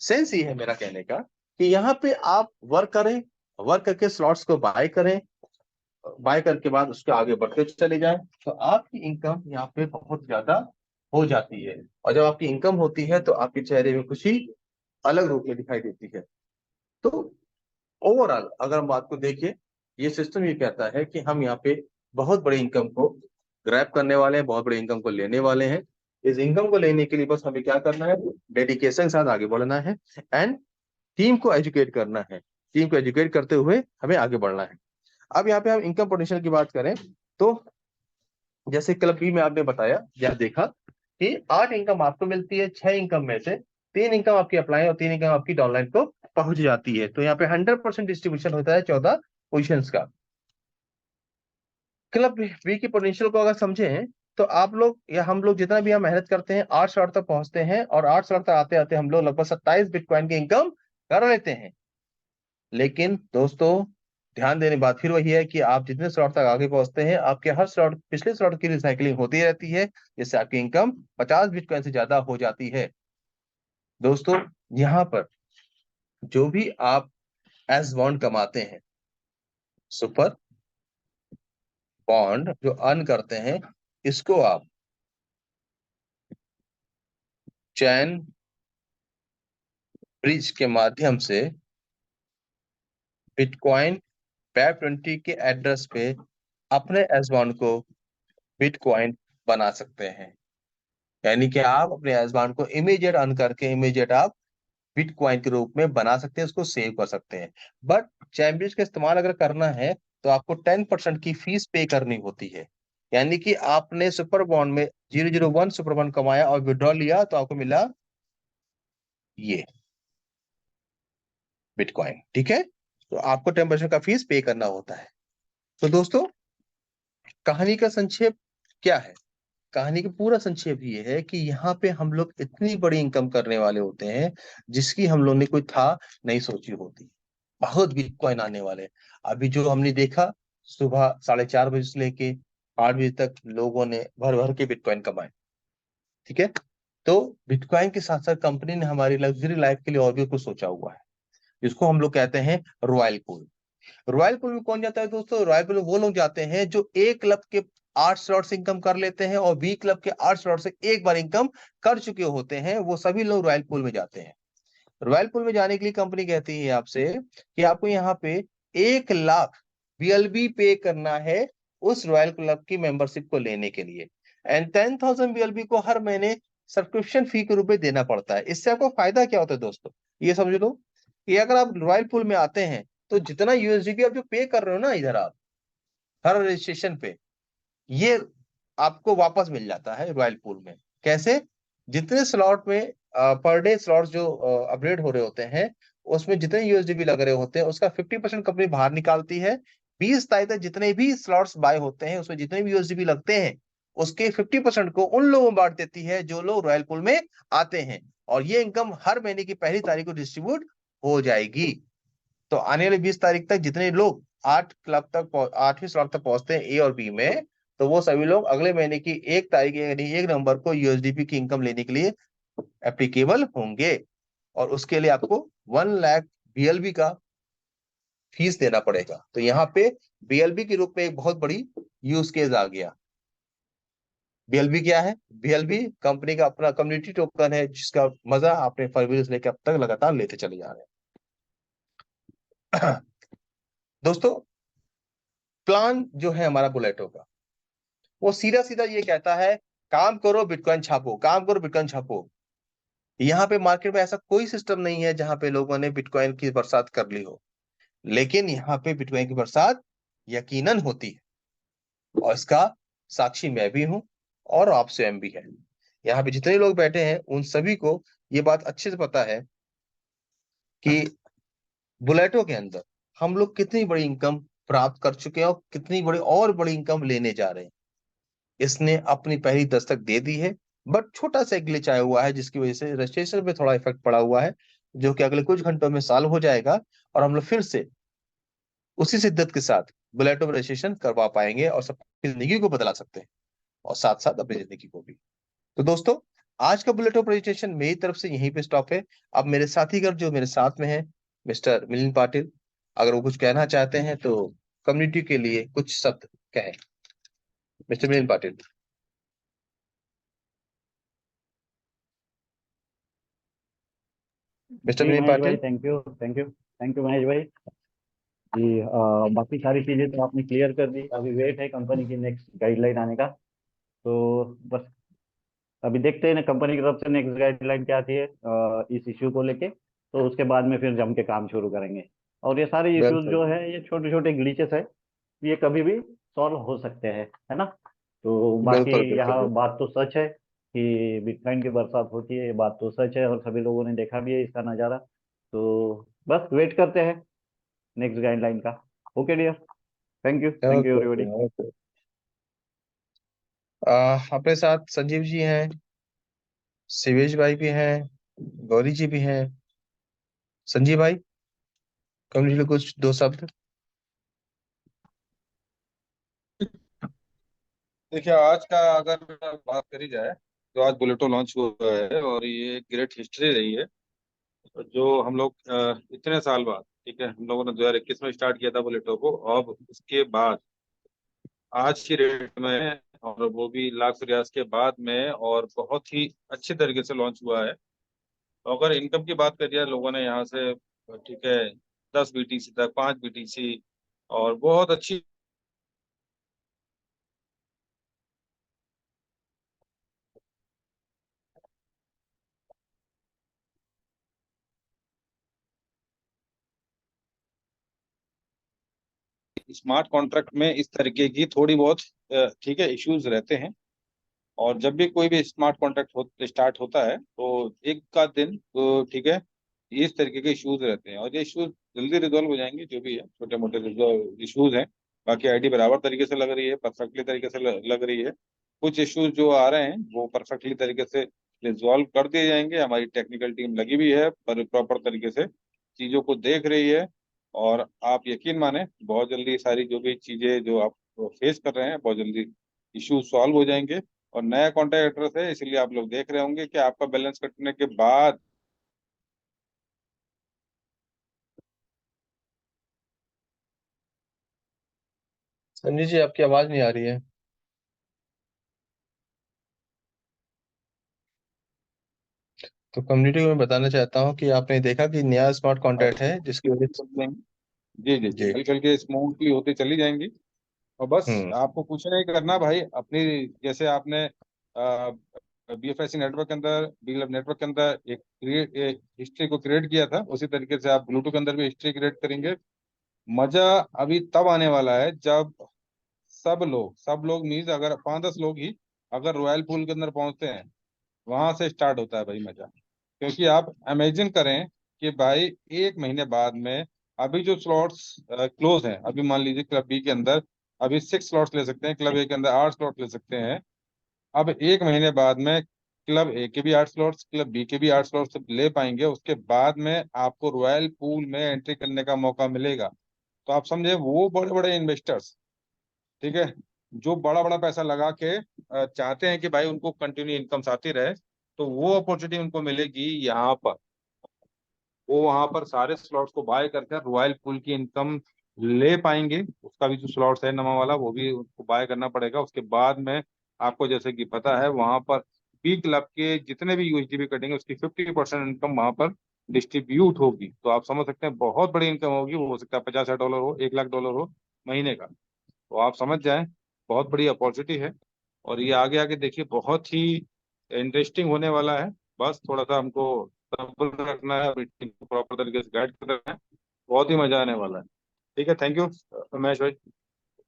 सेंस ये है मेरा कहने का कि यहाँ पे आप वर्क करें, वर्क करके स्लॉट्स को बाय करें, बाय करके बाद उसके आगे बढ़ते चले जाएं, तो आपकी इनकम यहाँ पे बहुत ज्यादा हो जाती है। और जब आपकी इनकम होती है, तो आपके चेहरे में खुशी अलग रूप में दिखाई देती है। तो ओवरऑल अगर हम बात को देखें, ये सिस्टम ये कहता है कि हम यहाँ पे बहुत बड़ी इनकम को ग्रैब करने वाले हैं, बहुत बड़ी इनकम को लेने वाले हैं। इस इनकम को लेने के लिए बस हमें क्या करना है, डेडिकेशन के साथ आगे बढ़ना है एंड टीम को एजुकेट करना है। टीम को एजुकेट करते हुए हमें आगे बढ़ना है। अब यहाँ पे हम इनकम पोटेंशियल की बात करें तो जैसे क्लब बी में आपने बताया या देखा कि 8 इनकम आपको मिलती है, 6 इनकम में से 3 इनकम आपकी अप्लाई और 3 इनकम आपकी डाउनलाइन को पहुंच जाती है। तो यहाँ पे 100% डिस्ट्रीब्यूशन होता है 14 पोजिशन का। क्लब बी की पोटेंशियल को अगर समझें तो आप लोग या हम लोग जितना भी हम मेहनत करते हैं 8 स्लॉट तक पहुंचते हैं, और 8 स्लॉट तक आते आते हम लोग लगभग 27 बिटकॉइन की इनकम कर लेते हैं। लेकिन दोस्तों ध्यान देने की बात फिर वही है कि आप जितने स्लॉट तक आगे पहुंचते हैं आपके हर स्लॉट पिछले स्लॉट की रिसाइकलिंग होती रहती है, जिससे आपकी इनकम 50 बिटकॉइन से ज्यादा हो जाती है। दोस्तों यहाँ पर जो भी आप एज बॉन्ड कमाते हैं, सुपर बॉन्ड जो अर्न करते हैं, इसको आप चैन ब्रिज के माध्यम से बिटकॉइन Web20 के एड्रेस पे अपने एज बॉन्ड को बिटकॉइन बना सकते हैं। यानी कि आप अपने एज बॉन्ड को इमीडिएट अर्न करके इमीडिएट आप बिटकॉइन के रूप में बना सकते हैं, उसको सेव कर सकते हैं। बट चैम्ब्रिज का इस्तेमाल अगर करना है तो आपको 10% की फीस पे करनी होती है। यानी कि आपने सुपर बॉन्ड में 001 सुपर बॉन्ड कमाया और विड्रॉ लिया तो आपको मिला ये बिटकॉइन, ठीक है। तो आपको 10% का फीस पे करना होता है। तो दोस्तों कहानी का संक्षेप क्या है? कहानी का पूरा संक्षेप ये है कि यहाँ पे हम लोग इतनी बड़ी इनकम करने वाले होते हैं जिसकी हम लोग ने कोई था नहीं सोची होती। बहुत बिटकॉइन आने वाले। अभी जो हमने देखा, सुबह 4:30 बजे से लेके 8 बजे तक लोगों ने भर भर के बिटकॉइन कमाए, ठीक है। तो बिटकॉइन के साथ साथ कंपनी ने हमारी लग्जरी लाइफ के लिए और भी कुछ सोचा हुआ है, जिसको हम लोग कहते हैं रॉयल पूल। रॉयल पूल में कौन जाता है दोस्तों? रॉयल पूल में वो लोग जाते हैं जो ए क्लब के 8 स्लॉट से इनकम कर लेते हैं और बी क्लब के 8 स्लॉट से एक बार इनकम कर चुके होते हैं, वो सभी लोग रॉयल पूल में जाते हैं। रॉयल पूल में जाने के लिए कंपनी कहती है आपसे कि आपको यहाँ पे 1 लाख BLB पे करना है उस रॉयल क्लब की मेंबरशिप को लेने के लिए, एंड 10,000 BLB को हर महीने सब्सक्रिप्शन फी के रूप में देना पड़ता है। इससे आपको फायदा क्या होता है दोस्तों? ये समझ लो कि अगर आप रॉयल पूल में आते हैं तो जितना यूएसडीपी आप जो पे कर रहे हो ना इधर आप हर रजिस्ट्रेशन पे, ये आपको वापस मिल जाता है रॉयल पूल में। कैसे? जितने स्लॉट में पर डे स्लॉट जो अपग्रेड हो रहे होते हैं उसमें जितने यूएसडीपी लग रहे होते हैं उसका 50% कंपनी बाहर निकालती है। 20 तारीख तक जितने भी स्लॉट्स बाय होते हैं उसमें जितने भी यूएसडीपी लगते हैं उसके 50% को उन लोगों में बांट देती है जो लोग रॉयल पूल में आते हैं, और ये इनकम हर महीने की पहली तारीख को डिस्ट्रीब्यूट हो जाएगी। तो आने वाली 20 तारीख तक जितने लोग 8वीं स्लॉट तक पहुंचते हैं ए और बी में, तो वो सभी लोग अगले महीने की 1 तारीख यानी 1 नवंबर को यूएसडीपी की इनकम लेने के लिए एप्लीकेबल होंगे। और उसके लिए आपको 1 लाख बीएलबी का फीस देना पड़ेगा। तो यहाँ पे बीएलबी के रूप में एक बहुत बड़ी यूज केस आ गया। बीएलबी क्या है? बीएलबी कंपनी का अपना कम्युनिटी टोकन है जिसका मजा आपने फरवरी से लेकर अब तक लगातार लेते चले जा रहे हैं। दोस्तों प्लान जो है हमारा बुलेटो का, वो सीधा सीधा ये कहता है काम करो बिटकॉइन छापो, काम करो बिटकॉइन छापो। यहाँ पे मार्केट में ऐसा कोई सिस्टम नहीं है जहां पे लोगों ने बिटकॉइन की बरसात कर ली हो, लेकिन यहाँ पे बिटकॉइन की बरसात यकीनन होती है, और इसका साक्षी मैं भी हूं और आप स्वयं भी है। यहाँ पे जितने लोग बैठे हैं उन सभी को ये बात अच्छे से पता है कि बुलेटो के अंदर हम लोग कितनी बड़ी इनकम प्राप्त कर चुके हैं और कितनी बड़ी और बड़ी इनकम लेने जा रहे हैं। इसने अपनी पहली दस्तक दे दी है, बट छोटा सा ग्लिच आया हुआ है जिसकी वजह से रजिस्ट्रेशन पे थोड़ा इफेक्ट पड़ा हुआ है, जो कि अगले कुछ घंटों में सॉल्व हो जाएगा और हम लोग फिर से उसी शिद्दत के साथ बुलेटो में रजिस्ट्रेशन करवा पाएंगे और सबकी जिंदगी को बदला सकते हैं और साथ साथ अपनी जिंदगी को भी। तो दोस्तों आज का बुलेटो रजिस्ट्रेशन मेरी तरफ से यहीं पे स्टॉप है। अब मेरे साथीगण जो मेरे साथ में है, मिस्टर मिलिंद पाटिल, अगर वो कुछ कहना चाहते हैं तो कम्युनिटी के लिए कुछ शब्द कहें। मिस्टर मिलिंद पाटिल। मिस्टर जी विनय महेश भाई, Patil. Thank you thank you thank you Mahesh भाई। जी बाकी सारी चीज़ें तो आपने क्लियर कर दी। अभी वेट है कंपनी की नेक्स्ट गाइडलाइन आने का। तो बस अभी देखते हैं ना कंपनी की तरफ से नेक्स्ट गाइडलाइन क्या आती है इस इश्यू को लेके। तो उसके बाद में फिर जम के काम शुरू करेंगे। और ये सारे इश्यूज बिल्कुल जो है, ये छोटे छोटे ग्लिचेस है, ये कभी भी सॉल्व हो सकते हैं, है ना। तो बाकी बिल्कुल बिल्कुल यहाँ बिल्कुल। बात तो सच है कि बिटकॉइन की बरसात होती है, ये बात तो सच है और सभी लोगों ने देखा भी है इसका नज़ारा। तो बस वेट करते हैं नेक्स्ट गाइडलाइन का। Okay dear, thank you okay everybody. Okay. अपने साथ संजीव जी हैं, शिवेश भाई भी हैं, गौरी जी भी हैं। संजीव भाई, कम्युनिटी कुछ दो शब्द। देखिए, आज का अगर बात करी जाए तो आज बुलेटो लॉन्च हुआ है और ये ग्रेट हिस्ट्री रही है। जो हम लोग इतने साल बाद, ठीक है, हम लोगों ने 2021 में स्टार्ट किया था बुलेटो को। अब उसके बाद आज की डेट में, और वो भी लाख प्रयास के बाद में, और बहुत ही अच्छे तरीके से लॉन्च हुआ है। तो अगर इनकम की बात करिए, लोगों ने यहाँ से, ठीक है, 10 BTC तक, 5 BTC, और बहुत अच्छी स्मार्ट कॉन्ट्रैक्ट में इस तरीके की थोड़ी बहुत, ठीक है, इश्यूज रहते हैं। और जब भी कोई भी स्मार्ट कॉन्ट्रैक्ट स्टार्ट होता है तो एक का दिन तो, ठीक है, इस तरीके के इश्यूज रहते हैं और ये इश्यूज जल्दी रिजॉल्व हो जाएंगे, जो भी है छोटे मोटे इश्यूज हैं। बाकी आईडी बराबर तरीके से लग रही है, परफेक्टली तरीके से लग रही है। कुछ इश्यूज जो आ रहे हैं वो परफेक्टली तरीके से रिजॉल्व कर दिए जाएंगे। हमारी टेक्निकल टीम लगी हुई है, पर प्रॉपर तरीके से चीजों को देख रही है। और आप यकीन माने, बहुत जल्दी सारी जो भी चीजें जो आप फेस कर रहे हैं, बहुत जल्दी इश्यू सॉल्व हो जाएंगे। और नया कॉन्टैक्ट एड्रेस है, इसलिए आप लोग देख रहे होंगे कि आपका बैलेंस कटने के बाद संजीव जी, आपकी आवाज नहीं आ रही है। तो कम्युनिटी को मैं बताना चाहता हूँ कि आपने देखा कि नया स्मार्ट कॉन्ट्रैक्ट है जिसकी वजह से। जी जी जी, जी। हल्की हल्की स्मूथली होती चली जाएंगी। और बस हम्म। आपको कुछ नहीं करना भाई, अपनी, जैसे आपने BFSC नेटवर्क के अंदर, BLab नेटवर्क के अंदर एक हिस्ट्री को क्रिएट किया था, उसी तरीके से आप ब्लूटूथ के अंदर भी हिस्ट्री क्रिएट करेंगे। मजा अभी तब आने वाला है जब सब लोग मीन्स अगर 5-10 लोग ही अगर रॉयल पूल के अंदर पहुंचते हैं, वहां से स्टार्ट होता है भाई मजा। क्योंकि आप इमेजिन करें कि भाई एक महीने बाद में, अभी जो स्लॉट्स क्लोज हैं, अभी मान लीजिए क्लब बी के अंदर अभी 6 स्लॉट्स ले सकते हैं, क्लब ए के अंदर 8 स्लॉट ले सकते हैं। अब एक महीने बाद में क्लब ए के भी 8 स्लॉट्स, क्लब बी के भी 8 स्लॉट्स ले पाएंगे। उसके बाद में आपको रॉयल पूल में एंट्री करने का मौका मिलेगा। तो आप समझे, वो बड़े बड़े इन्वेस्टर्स, ठीक है, जो बड़ा बड़ा पैसा लगा के चाहते हैं कि भाई उनको कंटिन्यू इनकम्स आती रहे, तो वो अपॉर्चुनिटी उनको मिलेगी यहाँ पर। वो वहां पर सारे स्लॉट्स को बाय करके रॉयल पूल की इनकम ले पाएंगे। उसका भी जो स्लॉट्स है नवा वाला, वो भी उनको बाय करना पड़ेगा। उसके बाद में आपको जैसे कि पता है, वहां पर बी क्लब के जितने भी USDP कटेंगे, उसकी 50% इनकम वहां पर डिस्ट्रीब्यूट होगी। तो आप समझ सकते हैं बहुत बड़ी इनकम होगी। वो हो सकता है $50,000 हो, $1,00,000 हो महीने का। तो आप समझ जाएं, बहुत बड़ी अपॉर्चुनिटी है। और ये आगे आगे देखिए बहुत ही इंटरेस्टिंग होने वाला है। बस थोड़ा सा हमको सब्र रखना है, मीटिंग को प्रॉपर तरीके से गाइड करना है। बहुत ही मजा आने वाला है। ठीक है, थैंक यू रमेश भाई।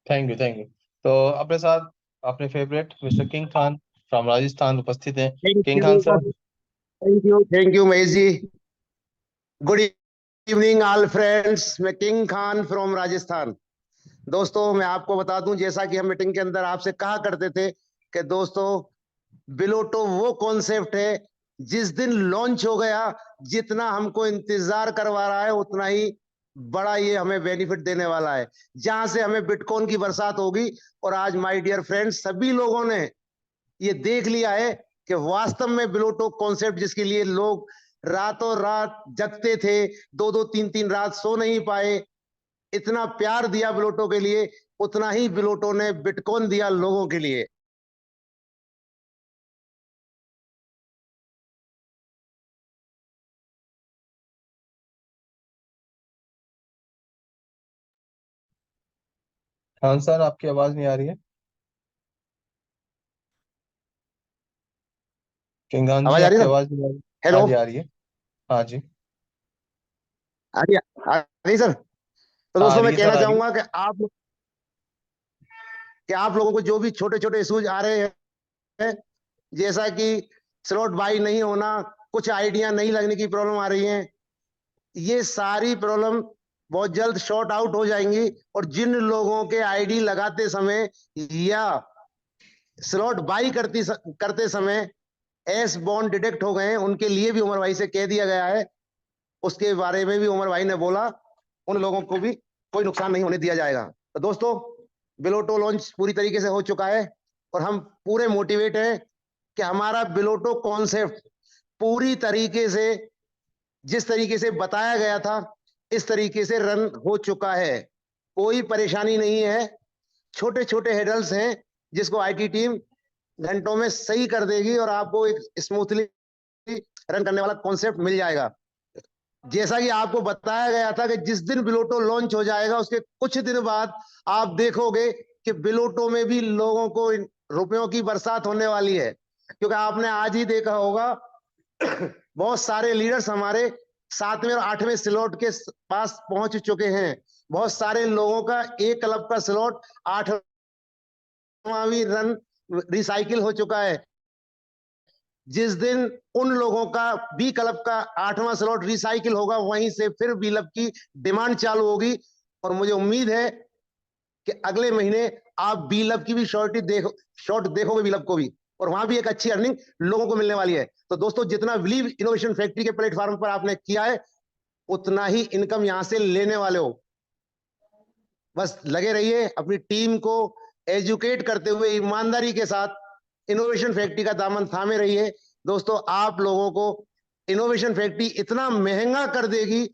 Thank you thank you. तो अपने साथ अपने favourite mister king Khan from Rajasthan उपस्थित हैं। Thank king Khan you sir. Thank you Mahesh ji. Good evening all friends, मैं किंग खान फ्रॉम राजस्थान। दोस्तों मैं आपको बता दूं, जैसा कि हम मीटिंग के अंदर आपसे कहा करते थे कि दोस्तों बिलोटो वो कॉन्सेप्ट है जिस दिन लॉन्च हो गया, जितना हमको इंतजार करवा रहा है उतना ही बड़ा ये हमें बेनिफिट देने वाला है, जहां से हमें बिटकॉइन की बरसात होगी। और आज माय डियर फ्रेंड्स, सभी लोगों ने ये देख लिया है कि वास्तव में बिलोटो कॉन्सेप्ट, जिसके लिए लोग रातों रात जगते थे, 2-2 3-3 रात सो नहीं पाए, इतना प्यार दिया बिलोटो के लिए, उतना ही बिलोटो ने बिटकॉइन दिया लोगों के लिए। खान सर, आपकी आवाज नहीं आ रही है। किंगान जी, आवाज आ रही आपकी है सर? आवाज नहीं आ रही। हाँ हेलो, जी, आ रही है। हाँ जी। आ रही सर? तो हाँ, आ दोस्तों रही मैं है सर, कहना आ रही है। चाहूंगा कि आप लोगों को जो भी छोटे छोटे इश्यूज आ रहे हैं, जैसा कि स्लॉट बाई नहीं होना, कुछ आइडिया नहीं लगने की प्रॉब्लम आ रही है, ये सारी प्रॉब्लम बहुत जल्द शॉर्ट आउट हो जाएंगी। और जिन लोगों के आईडी लगाते समय या स्लॉट बाई करते समय एस बॉन्ड डिटेक्ट हो गए हैं, उनके लिए भी उमर भाई से कह दिया गया है। उसके बारे में भी उमर भाई ने बोला, उन लोगों को भी कोई नुकसान नहीं होने दिया जाएगा। तो दोस्तों, बिलोटो लॉन्च पूरी तरीके से हो चुका है और हम पूरे मोटिवेट हैं कि हमारा बिलोटो कॉन्सेप्ट पूरी तरीके से, जिस तरीके से बताया गया था, इस तरीके से रन हो चुका है। कोई परेशानी नहीं है, छोटे छोटे हेडल्स हैं जिसको आईटी टीम घंटों में सही कर देगी और आपको एक स्मूथली रन करने वाला कॉन्सेप्ट मिल जाएगा। जैसा कि आपको बताया गया था कि जिस दिन बिलोटो लॉन्च हो जाएगा उसके कुछ दिन बाद आप देखोगे कि बिलोटो में भी लोगों को रुपयों की बरसात होने वाली है। क्योंकि आपने आज ही देखा होगा बहुत सारे लीडर्स हमारे 7वें और 8वें स्लॉट के पास पहुंच चुके हैं। बहुत सारे लोगों का एक क्लब का स्लॉट 8वां भी रन रिसाइकिल हो चुका है। जिस दिन उन लोगों का बी क्लब का 8वां स्लॉट रिसाइकिल होगा, वहीं से फिर बी क्लब की डिमांड चालू होगी। और मुझे उम्मीद है कि अगले महीने आप बी क्लब की भी शॉर्ट देखोगे बी क्लब को भी, और वहां भी एक अच्छी अर्निंग लोगों को मिलने वाली है। तो दोस्तों, जितना बिलीव इनोवेशन फैक्ट्री के प्लेटफॉर्म पर आपने किया है, उतना ही इनकम यहां से लेने वाले हो। बस लगे रहिए, अपनी टीम को एजुकेट करते हुए ईमानदारी के साथ इनोवेशन फैक्ट्री का दामन थामे रहिए। दोस्तों, आप लोगों को इनोवेशन फैक्ट्री इतना महंगा कर देगी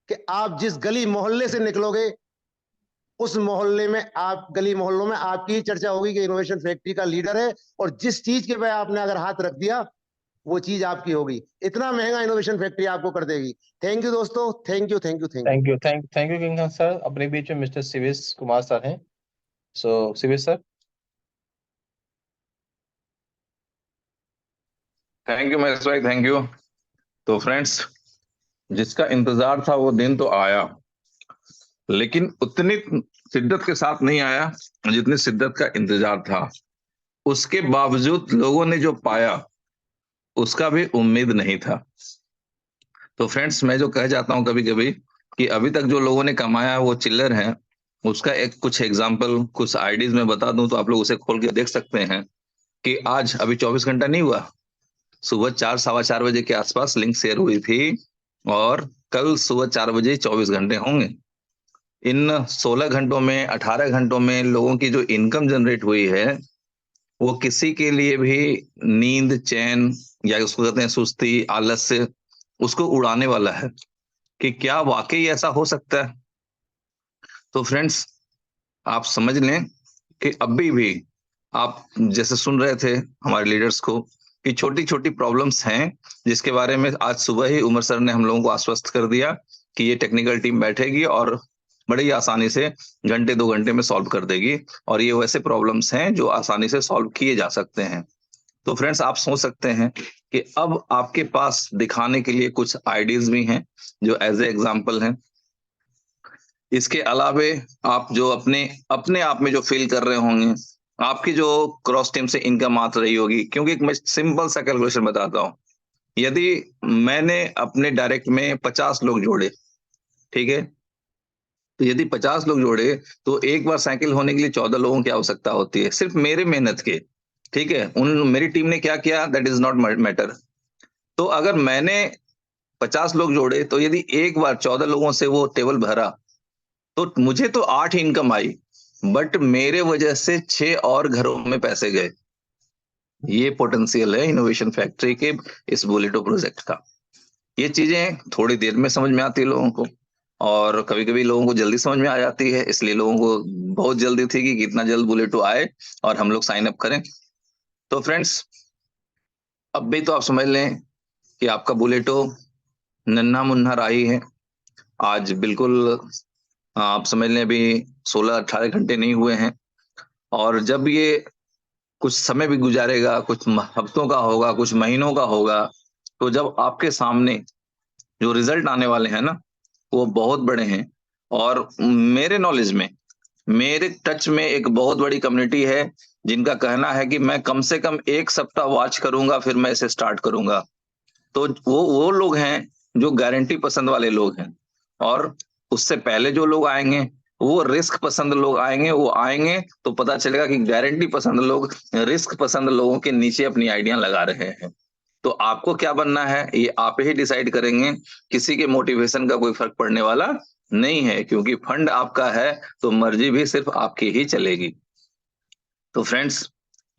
कि आप जिस गली मोहल्ले से निकलोगे, उस मोहल्ले में गली मोहल्लों में आपकी चर्चा होगी कि इनोवेशन फैक्ट्री का लीडर है, और जिस चीज के पे आपने अगर हाथ रख दिया, वो चीज आपकी होगी। इतना महंगा इनोवेशन फैक्ट्री आपको कर देगी। थैंक यू दोस्तों, thank you, thank you, thank you. Thank you किंगान सर। अपने बीच में मिस्टर शिवेश कुमार सर हैं। So Shivesh sir. Thank you Mahesh भाई, थैंक यू। तो फ्रेंड्स, जिसका इंतजार था वो दिन तो आया, लेकिन उतनी शिद्दत के साथ नहीं आया जितनी शिद्दत का इंतजार था। उसके बावजूद लोगों ने जो पाया उसका भी उम्मीद नहीं था। तो फ्रेंड्स, मैं जो कह जाता हूं कभी कभी कि अभी तक जो लोगों ने कमाया वो चिल्लर है। उसका एक कुछ एग्जाम्पल, कुछ आईडीज में बता दूं तो आप लोग उसे खोल के देख सकते हैं कि आज अभी 24 घंटा नहीं हुआ, सुबह 4 सवा 4 बजे के आसपास लिंक शेयर हुई थी, और कल सुबह 4 बजे 24 घंटे होंगे। इन 16 घंटों में, 18 घंटों में लोगों की जो इनकम जनरेट हुई है, वो किसी के लिए भी नींद, चैन, या उसको कहते हैं सुस्ती, आलस्य, उसको उड़ाने वाला है कि क्या वाकई ऐसा हो सकता है। तो फ्रेंड्स, आप समझ लें कि अभी भी आप जैसे सुन रहे थे हमारे लीडर्स को कि छोटी छोटी प्रॉब्लम्स हैं, जिसके बारे में आज सुबह ही उमर सर ने हम लोगों को आश्वस्त कर दिया कि ये टेक्निकल टीम बैठेगी और बड़ी आसानी से घंटे 2 घंटे में सॉल्व कर देगी, और ये वैसे प्रॉब्लम्स हैं जो आसानी से सॉल्व किए जा सकते हैं। तो फ्रेंड्स, आप सोच सकते हैं कि अब आपके पास दिखाने के लिए कुछ आइडियाज भी हैं जो एज ए एग्जाम्पल हैं। इसके अलावे आप जो अपने अपने आप में जो फील कर रहे होंगे, आपकी जो क्रॉस टीम से इनकम आ रही होगी, क्योंकि मैं सिंपल सा कैलकुलेशन बताता हूँ। यदि मैंने अपने डायरेक्ट में 50 लोग जोड़े, ठीक है, तो यदि 50 लोग जोड़े तो एक बार साइकिल होने के लिए 14 लोगों की आवश्यकता होती है, सिर्फ मेरे मेहनत के। ठीक है, उन मेरी टीम ने क्या किया, दैट इज नॉट मैटर। तो अगर मैंने 50 लोग जोड़े, तो यदि एक बार 14 लोगों से वो टेबल भरा, तो मुझे तो 8 इनकम आई, बट मेरे वजह से 6 और घरों में पैसे गए। ये पोटेंशियल है इनोवेशन फैक्ट्री के इस बुलेटो प्रोजेक्ट का। ये चीजें थोड़ी देर में समझ में आती है लोगों को, और कभी कभी लोगों को जल्दी समझ में आ जाती है, इसलिए लोगों को बहुत जल्दी थी कि कितना जल्द बुलेटो आए और हम लोग साइन अप करें। तो फ्रेंड्स, अब भी तो आप समझ लें कि आपका बुलेटो नन्हा मुन्ना राही है। आज बिल्कुल आप समझ लें अभी 16-18 घंटे नहीं हुए हैं। और जब ये कुछ समय भी गुजारेगा, कुछ हफ्तों का होगा, कुछ महीनों का होगा, तो जब आपके सामने जो रिजल्ट आने वाले हैं ना, वो बहुत बड़े हैं। और मेरे नॉलेज में, मेरे टच में एक बहुत बड़ी कम्युनिटी है जिनका कहना है कि मैं कम से कम 1 सप्ताह वॉच करूंगा, फिर मैं इसे स्टार्ट करूंगा। तो वो लोग हैं जो गारंटी पसंद वाले लोग हैं। और उससे पहले जो लोग आएंगे, वो रिस्क पसंद लोग आएंगे। वो आएंगे तो पता चलेगा कि गारंटी पसंद लोग रिस्क पसंद लोगों के नीचे अपनी आइडिया लगा रहे हैं। तो आपको क्या बनना है, ये आप ही डिसाइड करेंगे। किसी के मोटिवेशन का कोई फर्क पड़ने वाला नहीं है, क्योंकि फंड आपका है तो मर्जी भी सिर्फ आपकी ही चलेगी। तो फ्रेंड्स,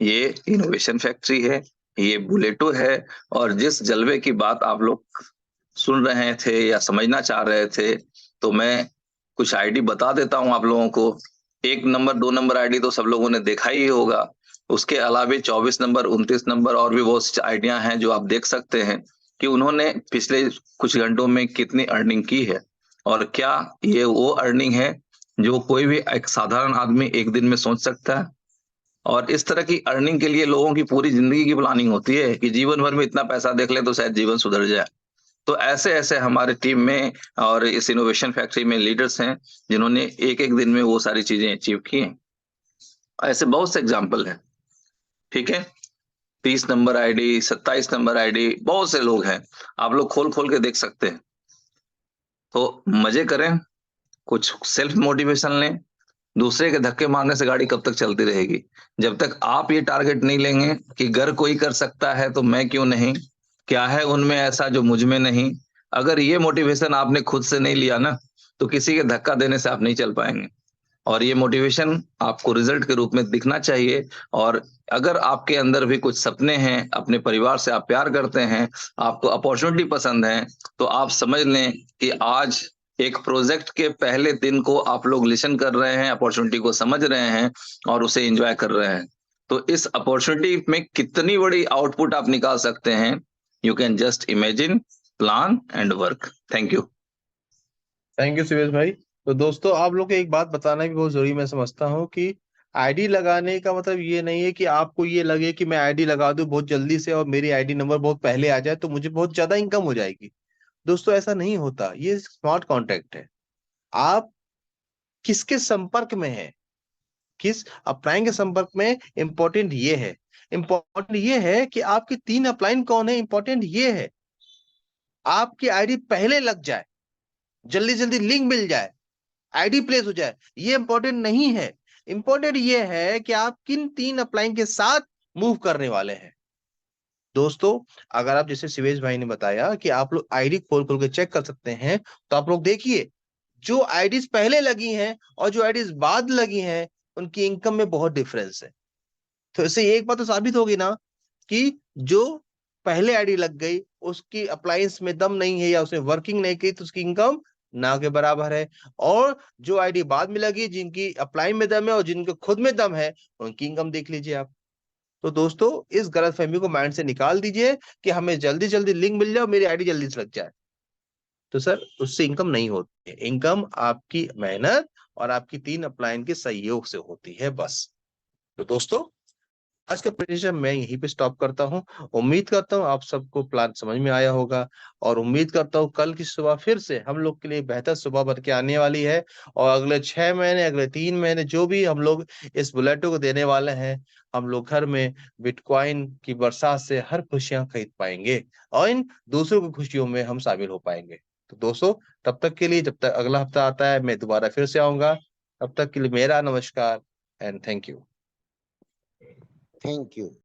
ये इनोवेशन फैक्ट्री है, ये बुलेटो है। और जिस जलवे की बात आप लोग सुन रहे थे या समझना चाह रहे थे, तो मैं कुछ आईडी बता देता हूं आप लोगों को। 1 नंबर 2 नंबर आईडी तो सब लोगों ने देखा ही होगा। उसके अलावा 24 नंबर 29 नंबर और भी बहुत सी आइडिया हैं जो आप देख सकते हैं कि उन्होंने पिछले कुछ घंटों में कितनी अर्निंग की है। और क्या ये वो अर्निंग है जो कोई भी एक साधारण आदमी एक दिन में सोच सकता है? और इस तरह की अर्निंग के लिए लोगों की पूरी जिंदगी की प्लानिंग होती है कि जीवन भर में इतना पैसा देख ले तो शायद जीवन सुधर जाए। तो ऐसे ऐसे हमारे टीम में और इस इनोवेशन फैक्ट्री में लीडर्स हैं जिन्होंने एक एक दिन में वो सारी चीजें अचीव की हैं। ऐसे बहुत से एग्जाम्पल हैं। ठीक है, 30 नंबर आईडी, 27 नंबर आईडी, बहुत से लोग हैं। आप लोग खोल खोल के देख सकते हैं। तो मजे करें, कुछ सेल्फ मोटिवेशन लें। दूसरे के धक्के मारने से गाड़ी कब तक चलती रहेगी? जब तक आप ये टारगेट नहीं लेंगे कि अगर कोई कर सकता है तो मैं क्यों नहीं, क्या है उनमें ऐसा जो मुझ में नहीं, अगर ये मोटिवेशन आपने खुद से नहीं लिया ना, तो किसी के धक्का देने से आप नहीं चल पाएंगे। और ये मोटिवेशन आपको रिजल्ट के रूप में दिखना चाहिए। और अगर आपके अंदर भी कुछ सपने हैं, अपने परिवार से आप प्यार करते हैं, आपको अपॉर्चुनिटी पसंद है, तो आप समझ लें कि आज एक प्रोजेक्ट के पहले दिन को आप लोग लिसन कर रहे हैं, अपॉर्चुनिटी को समझ रहे हैं और उसे एंजॉय कर रहे हैं। तो इस अपॉर्चुनिटी में कितनी बड़ी आउटपुट आप निकाल सकते हैं, you can just imagine, plan and work. Thank you. Thank you Suresh भाई। तो दोस्तों, आप लोग को एक बात बताना भी बहुत जरूरी मैं समझता हूँ कि आईडी लगाने का मतलब ये नहीं है कि आपको ये लगे कि मैं आईडी लगा दूं बहुत जल्दी से और मेरी आईडी नंबर बहुत पहले आ जाए तो मुझे बहुत ज्यादा इनकम हो जाएगी। दोस्तों, ऐसा नहीं होता। ये स्मार्ट कॉन्ट्रैक्ट है। आप किसके संपर्क में है, किस अपलाइन के संपर्क में, इंपॉर्टेंट ये है। इंपॉर्टेंट ये है कि आपके 3 अपलाइन कौन है। इंपॉर्टेंट ये है आपकी आईडी पहले लग जाए, जल्दी जल्दी लिंक मिल जाए, आईडी प्लेस हो जाए, ये इंपॉर्टेंट नहीं है। इंपॉर्टेंट ये है कि आप किन 3 अपलाइन के साथ मूव करने वाले हैं। दोस्तों, अगर आप जैसे शिवेश भाई ने बताया कि आप लोग आईडी खोल खोल के चेक कर सकते हैं, तो आप लोग देखिए जो आईडीज पहले लगी हैं और जो आईडीज बाद लगी हैं, उनकी इनकम में बहुत डिफरेंस है। तो इससे एक बात तो साबित होगी ना कि जो पहले आईडी लग गई उसकी अप्लायंस में दम नहीं है या उसने वर्किंग नहीं की तो उसकी इनकम ना के बराबर है। और जो आईडी बाद में लगी, जिनकी अप्लाई में दम है और जिनके खुद में दम है, उनकी इनकम देख लीजिए आप। तो दोस्तों, इस गलतफहमी को माइंड से निकाल दीजिए कि हमें जल्दी जल्दी लिंक मिल जाए, मेरी आईडी जल्दी से लग जाए। तो सर, उससे इनकम नहीं होती है। इनकम आपकी मेहनत और आपकी 3 अपलायन के सहयोग से होती है, बस। तो दोस्तों, आज का प्रेजेंटेशन मैं यहीं पे स्टॉप करता हूं। उम्मीद करता हूं आप सबको प्लान समझ में आया होगा और उम्मीद करता हूं कल की सुबह फिर से हम लोग के लिए बेहतर सुबह बन के आने वाली है। और अगले 6 महीने, अगले 3 महीने जो भी हम लोग इस बुलेटो को देने वाले हैं, हम लोग घर में बिटकॉइन की बरसात से हर खुशियां खरीद पाएंगे और इन दूसरों की खुशियों में हम शामिल हो पाएंगे। तो दोस्तों, तब तक के लिए, जब तक अगला हफ्ता आता है मैं दोबारा फिर से आऊंगा। तब तक के लिए मेरा नमस्कार and thank you. Thank you.